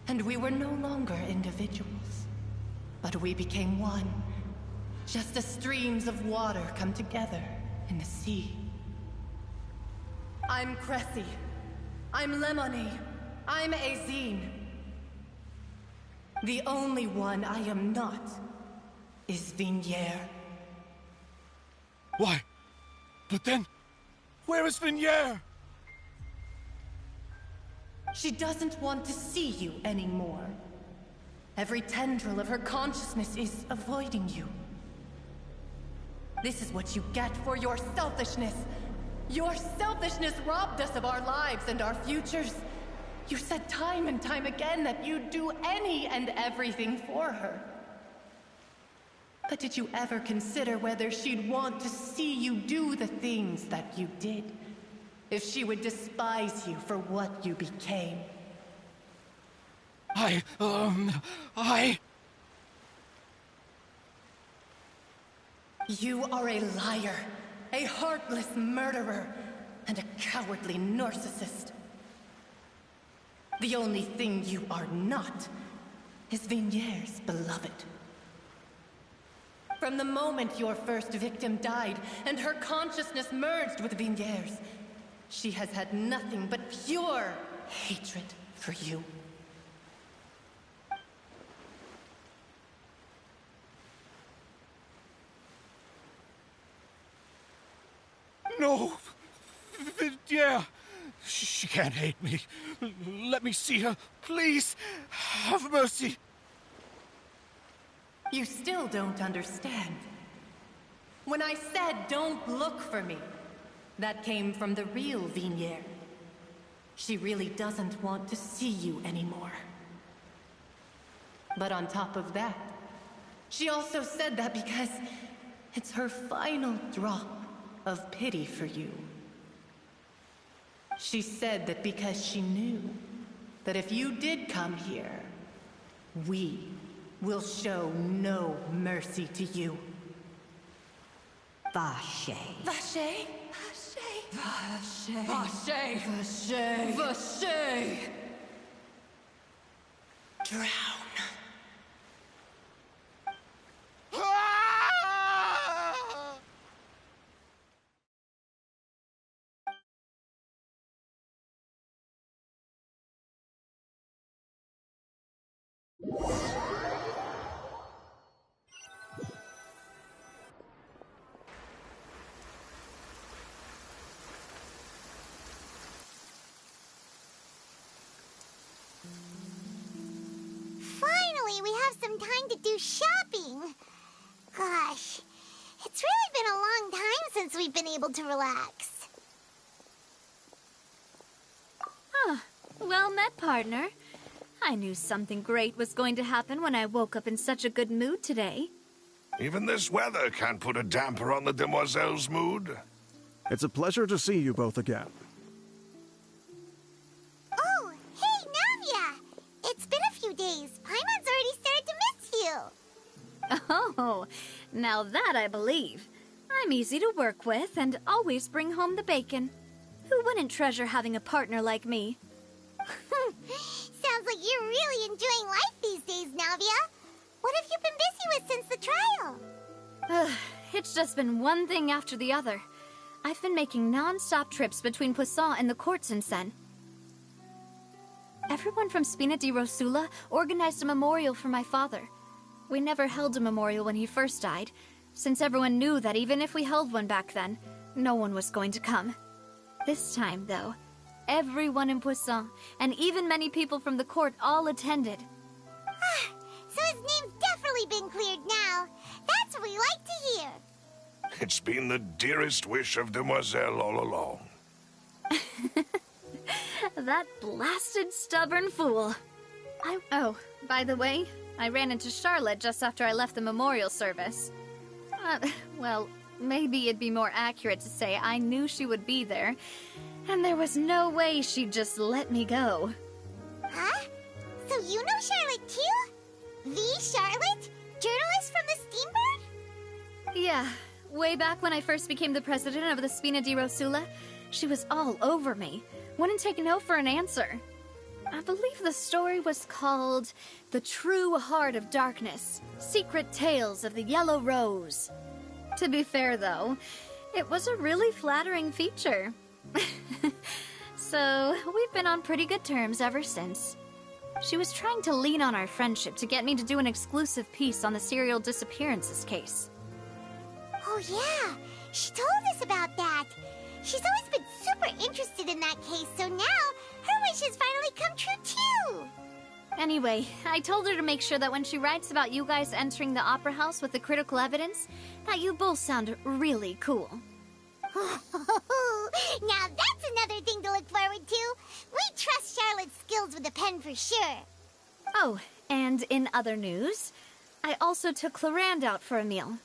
and we were no longer individuals, but we became one, just as streams of water come together in the sea. I'm Cressy. I'm Lemony. I'm Azine. The only one I am not is Vignier. Why? But then, where is Vignier? She doesn't want to see you anymore. Every tendril of her consciousness is avoiding you. This is what you get for your selfishness. Your selfishness robbed us of our lives and our futures. You said time and time again that you'd do any and everything for her. But did you ever consider whether she'd want to see you do the things that you did? If she would despise you for what you became? You are a liar, a heartless murderer, and a cowardly narcissist. The only thing you are not is Vignier's beloved. From the moment your first victim died and her consciousness merged with Vignier's, she has had nothing but pure hatred for you. No! Vignier! She can't hate me. Let me see her, please. Have mercy. You still don't understand. When I said don't look for me, that came from the real Vignier. She really doesn't want to see you anymore. But on top of that, she also said that because it's her final drop of pity for you. She said that because she knew that if you did come here, we will show no mercy to you. Vacher. Vacher? Vacher. Vacher. Vacher. Vacher. Drown. Finally, we have some time to do shopping. Gosh, it's really been a long time since we've been able to relax. Well met, partner. I knew something great was going to happen when I woke up in such a good mood today. Even this weather can't put a damper on the demoiselle's mood. It's a pleasure to see you both again. Oh, hey, Navia! It's been a few days. Paimon's already started to miss you. Oh, now that I believe. I'm easy to work with and always bring home the bacon. Who wouldn't treasure having a partner like me? Sounds like you're really enjoying life these days, Navia. What have you been busy with since the trial? It's just been one thing after the other. I've been making non-stop trips between Poisson and the courts in Seine. Everyone from Spina di Rosula organized a memorial for my father. We never held a memorial when he first died, since everyone knew that even if we held one back then, no one was going to come. This time, though, everyone in Poisson, and even many people from the court, all attended. So his name's definitely been cleared now. That's what we like to hear. It's been the dearest wish of Demoiselle all along. That blasted stubborn fool. Oh, by the way, I ran into Charlotte just after I left the memorial service. Well, maybe it'd be more accurate to say I knew she would be there, and there was no way she'd just let me go. Huh? So you know Charlotte too? The Charlotte? Journalist from the Steambird? Yeah, way back when I first became the president of the Spina di Rosula, she was all over me. Wouldn't take no for an answer. I believe the story was called The True Heart of Darkness, Secret Tales of the Yellow Rose. To be fair, though, it was a really flattering feature. So, we've been on pretty good terms ever since. She was trying to lean on our friendship to get me to do an exclusive piece on the serial disappearances case. Oh yeah, she told us about that. She's always been super interested in that case, so now her wish has finally come true too. Anyway, I told her to make sure that when she writes about you guys entering the opera house with the critical evidence, that you both sound really cool. Now that's another thing to look forward to. We trust Charlotte's skills with a pen for sure. Oh, and in other news, I also took Clarande out for a meal.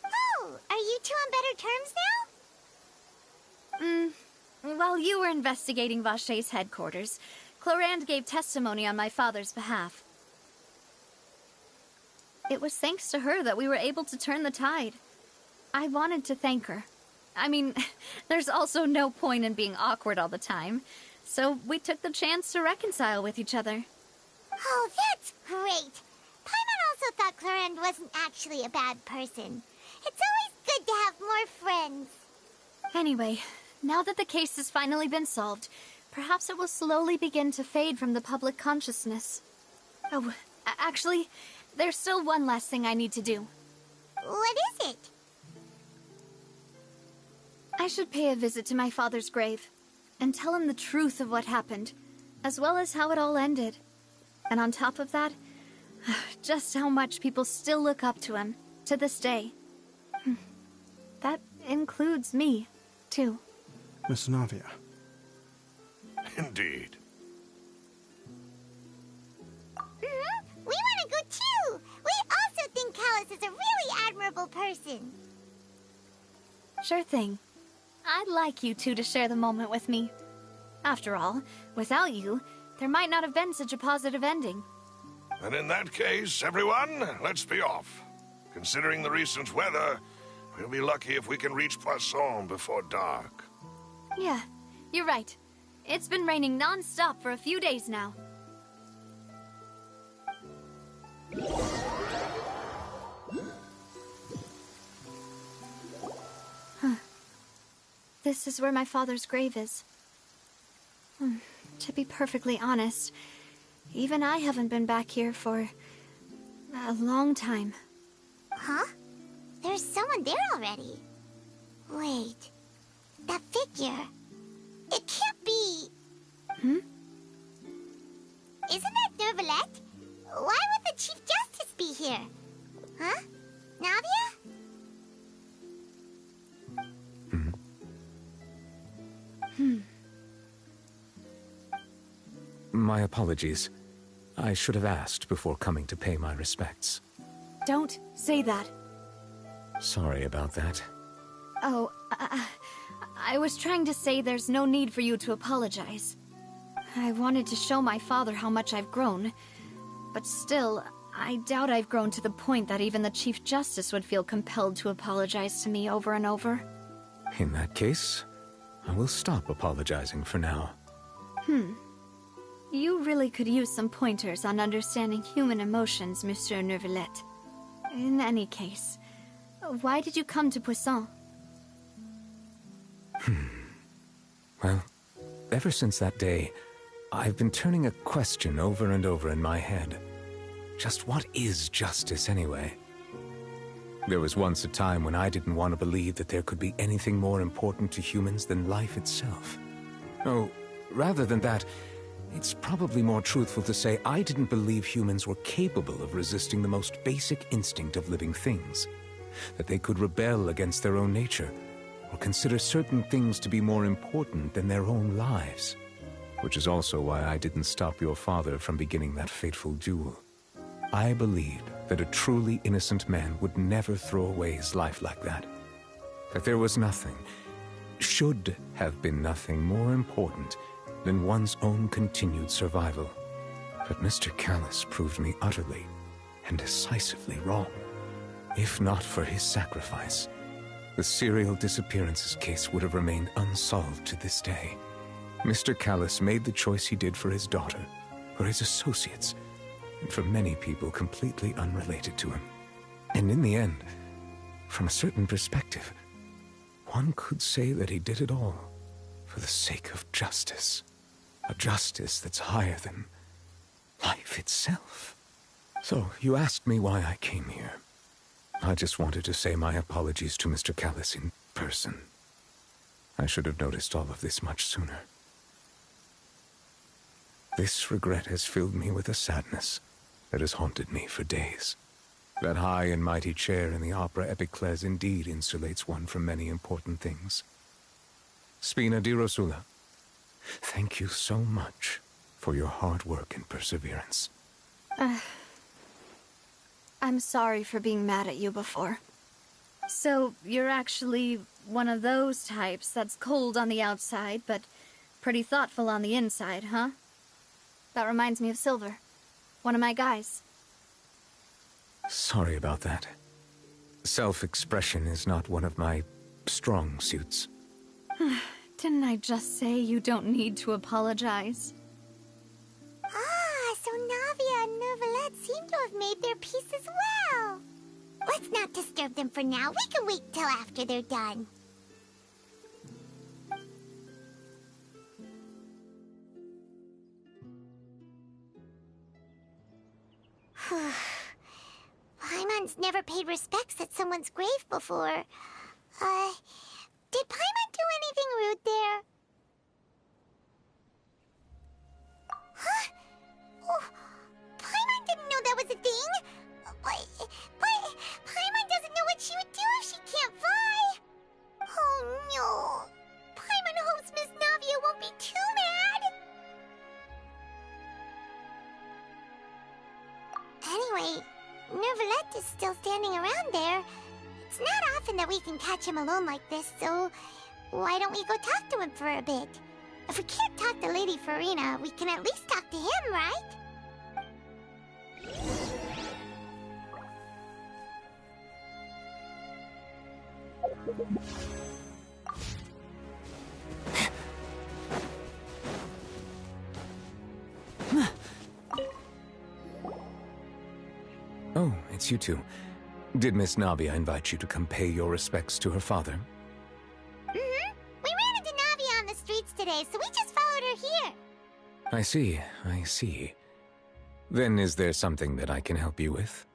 Oh, are you two on better terms now? While you were investigating Vaché's headquarters, Clarande gave testimony on my father's behalf. It was thanks to her that we were able to turn the tide. I wanted to thank her. I mean, there's also no point in being awkward all the time, so we took the chance to reconcile with each other. Oh, that's great. Paimon also thought Clarande wasn't actually a bad person. It's always good to have more friends. Anyway, now that the case has finally been solved, perhaps it will slowly begin to fade from the public consciousness. Oh, actually, there's still one last thing I need to do. What is it? I should pay a visit to my father's grave, and tell him the truth of what happened, as well as how it all ended. And on top of that, just how much people still look up to him, to this day. That includes me, too. Miss Navia. Indeed. We want to go too! We also think Callus is a really admirable person. Sure thing. I'd like you two to share the moment with me. After all, without you, there might not have been such a positive ending. And in that case, everyone, let's be off. Considering the recent weather, we'll be lucky if we can reach Poisson before dark. Yeah, you're right. It's been raining non-stop for a few days now. This is where my father's grave is. To be perfectly honest, even I haven't been back here for a long time. Huh? There's someone there already. Wait. That figure. It can't be... Isn't that Nervalette? Why would the Chief Justice be here? Huh? Navia? My apologies. I should have asked before coming to pay my respects. Don't say that. Sorry about that. Oh, I was trying to say there's no need for you to apologize. I wanted to show my father how much I've grown, but still, I doubt I've grown to the point that even the Chief Justice would feel compelled to apologize to me over and over. In that case, I will stop apologizing for now. You really could use some pointers on understanding human emotions, Monsieur Neuvillette. In any case, why did you come to Poisson? Well, ever since that day, I've been turning a question over and over in my head. Just what is justice, anyway? There was once a time when I didn't want to believe that there could be anything more important to humans than life itself. Oh, rather than that, it's probably more truthful to say I didn't believe humans were capable of resisting the most basic instinct of living things. That they could rebel against their own nature, or consider certain things to be more important than their own lives. Which is also why I didn't stop your father from beginning that fateful duel. I believed that a truly innocent man would never throw away his life like that. That there was nothing, should have been nothing more important than one's own continued survival. But Mr. Callus proved me utterly and decisively wrong. If not for his sacrifice, the serial disappearances case would have remained unsolved to this day. Mr. Callus made the choice he did for his daughter, for his associates, and for many people completely unrelated to him. And in the end, from a certain perspective, one could say that he did it all for the sake of justice. A justice that's higher than life itself. So, you asked me why I came here. I just wanted to say my apologies to Mr. Callus in person. I should have noticed all of this much sooner. This regret has filled me with a sadness that has haunted me for days. That high and mighty chair in the Opera Epiclese indeed insulates one from many important things. Spina di Rosula, thank you so much for your hard work and perseverance. I'm sorry for being mad at you before. So, you're actually one of those types that's cold on the outside, but pretty thoughtful on the inside, huh? That reminds me of Silver, one of my guys. Sorry about that. Self-expression is not one of my strong suits. Didn't I just say you don't need to apologize? Ah, so Navia and Neuvillette seem to have made their peace as well. Let's not disturb them for now. We can wait till after they're done. Paimon's never paid respects at someone's grave before. Did Paimon do anything rude there? Huh? Oh, Paimon didn't know that was a thing. But Paimon doesn't know what she would do if she can't fly. Oh no. Paimon hopes Miss Navia won't be too mad. Anyway, Neuvillette is still standing around there. It's not often that we can catch him alone like this, so why don't we go talk to him for a bit? If we can't talk to Lady Farina, we can at least talk to him, right? Oh, it's you two. Did Miss Navia invite you to come pay your respects to her father? Mm-hmm. We ran into Navia on the streets today, so we just followed her here. I see. Then is there something that I can help you with?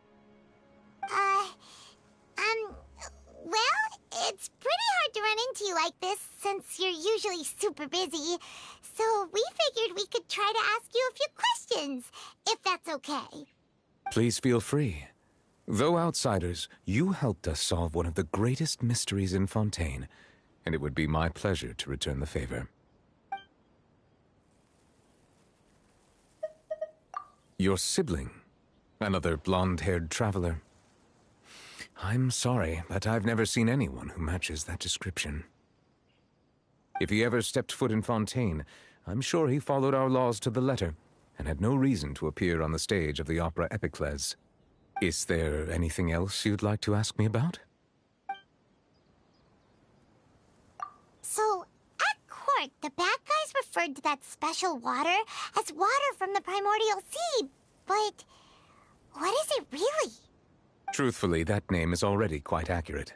Well, it's pretty hard to run into you like this, since you're usually super busy. So we figured we could try to ask you a few questions, if that's okay. Please feel free. Though outsiders, you helped us solve one of the greatest mysteries in Fontaine, and it would be my pleasure to return the favor. Your sibling? Another blonde-haired traveler? I'm sorry, but I've never seen anyone who matches that description. If he ever stepped foot in Fontaine, I'm sure he followed our laws to the letter, and had no reason to appear on the stage of the opera Epicles. Is there anything else you'd like to ask me about? So, at court, the bad guys referred to that special water as water from the primordial sea, but what is it really? Truthfully, that name is already quite accurate.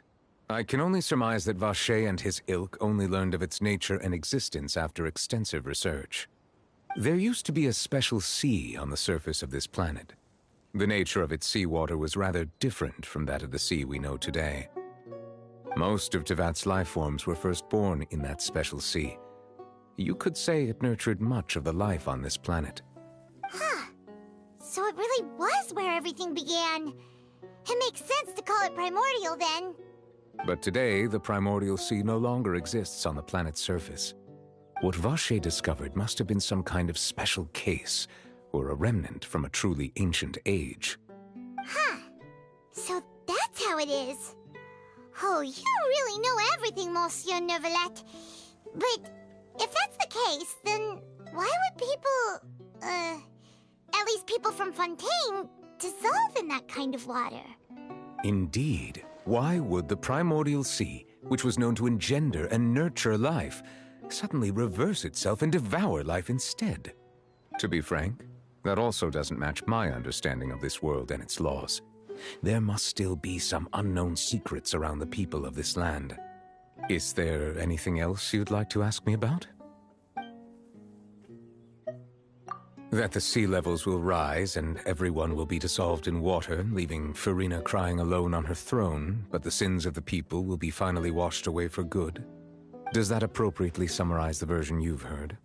I can only surmise that Vacher and his ilk only learned of its nature and existence after extensive research. There used to be a special sea on the surface of this planet. The nature of its seawater was rather different from that of the sea we know today. Most of Tevat's life forms were first born in that special sea. You could say it nurtured much of the life on this planet. Huh. So it really was where everything began. It makes sense to call it primordial then. But today, the primordial sea no longer exists on the planet's surface. What Vacher discovered must have been some kind of special case, or a remnant from a truly ancient age. Huh. So that's how it is. Oh, you really know everything, Monsieur Neuvillette. But if that's the case, then why would people, at least people from Fontaine, dissolve in that kind of water? Indeed. Why would the primordial sea, which was known to engender and nurture life, suddenly reverse itself and devour life instead? To be frank, that also doesn't match my understanding of this world and its laws. There must still be some unknown secrets around the people of this land. Is there anything else you'd like to ask me about? That the sea levels will rise and everyone will be dissolved in water, leaving Farina crying alone on her throne, but the sins of the people will be finally washed away for good. Does that appropriately summarize the version you've heard?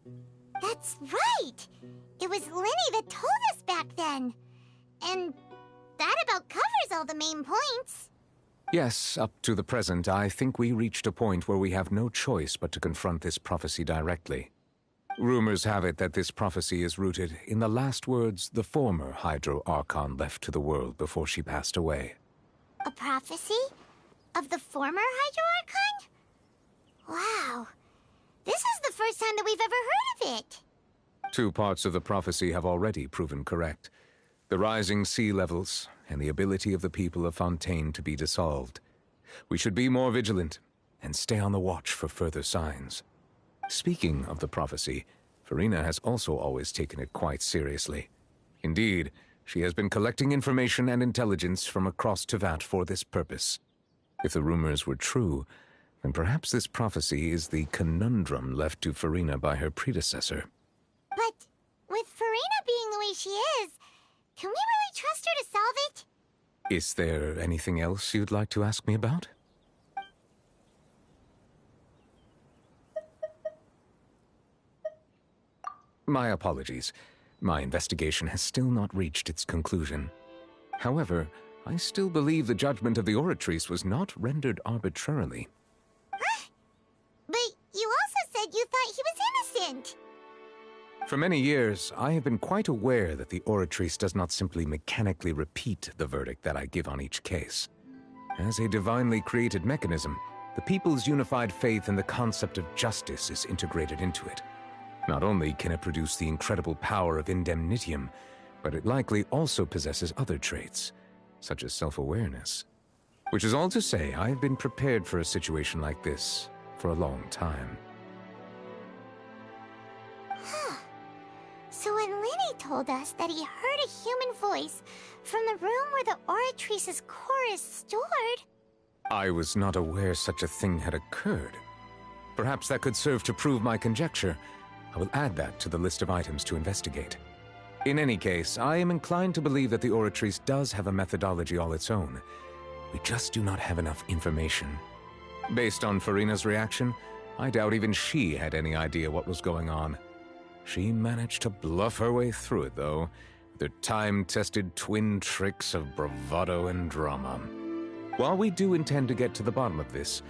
That's right! It was Lenny that told us back then. And that about covers all the main points. Yes, up to the present, I think we reached a point where we have no choice but to confront this prophecy directly. Rumors have it that this prophecy is rooted in the last words the former Hydro Archon left to the world before she passed away. A prophecy? Of the former Hydro Archon? Wow. This is the first time that we've ever heard of it. 2 parts of the prophecy have already proven correct. The rising sea levels and the ability of the people of Fontaine to be dissolved. We should be more vigilant and stay on the watch for further signs. Speaking of the prophecy, Farina has also always taken it quite seriously. Indeed, she has been collecting information and intelligence from across Tevat for this purpose. If the rumors were true, then perhaps this prophecy is the conundrum left to Farina by her predecessor. But with Farina being the way she is, can we really trust her to solve it? Is there anything else you'd like to ask me about? My apologies. My investigation has still not reached its conclusion. However, I still believe the judgment of the Oratrice was not rendered arbitrarily. Huh? But you also said you thought he was innocent. For many years, I have been quite aware that the Oratrice does not simply mechanically repeat the verdict that I give on each case. As a divinely created mechanism, the people's unified faith in the concept of justice is integrated into it. Not only can it produce the incredible power of indemnitium, but it likely also possesses other traits, such as self-awareness. Which is all to say, I have been prepared for a situation like this for a long time. Huh. So when Lenny told us that he heard a human voice from the room where the Oratrice's core is stored... I was not aware such a thing had occurred. Perhaps that could serve to prove my conjecture. I will add that to the list of items to investigate. In any case, I am inclined to believe that the Oratrice does have a methodology all its own. We just do not have enough information. Based on Farina's reaction, I doubt even she had any idea what was going on. She managed to bluff her way through it, though, with her time-tested twin tricks of bravado and drama. While we do intend to get to the bottom of this,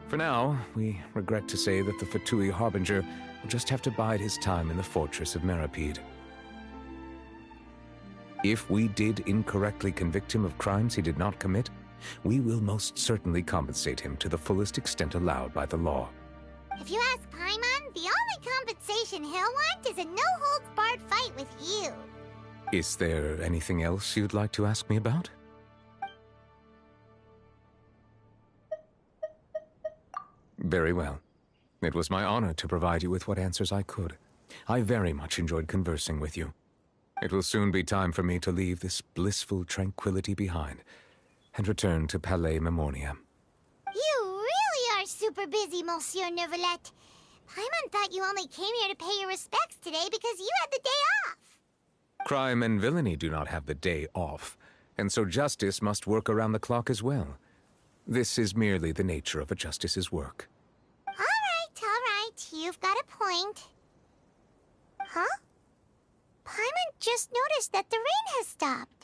for now, we regret to say that the Fatui Harbinger will just have to bide his time in the fortress of Meripede. If we did incorrectly convict him of crimes he did not commit, we will most certainly compensate him to the fullest extent allowed by the law. If you ask Paimon, the only compensation he'll want is a no-holds-barred fight with you. Is there anything else you'd like to ask me about? Very well. It was my honor to provide you with what answers I could. I very much enjoyed conversing with you. It will soon be time for me to leave this blissful tranquility behind and return to Palais Memoria. You really are super busy, Monsieur Neuvillette. Paimon thought you only came here to pay your respects today because you had the day off. Crime and villainy do not have the day off, and so justice must work around the clock as well. This is merely the nature of a justice's work. All right. You've got a point. Huh? Paimon just noticed that the rain has stopped.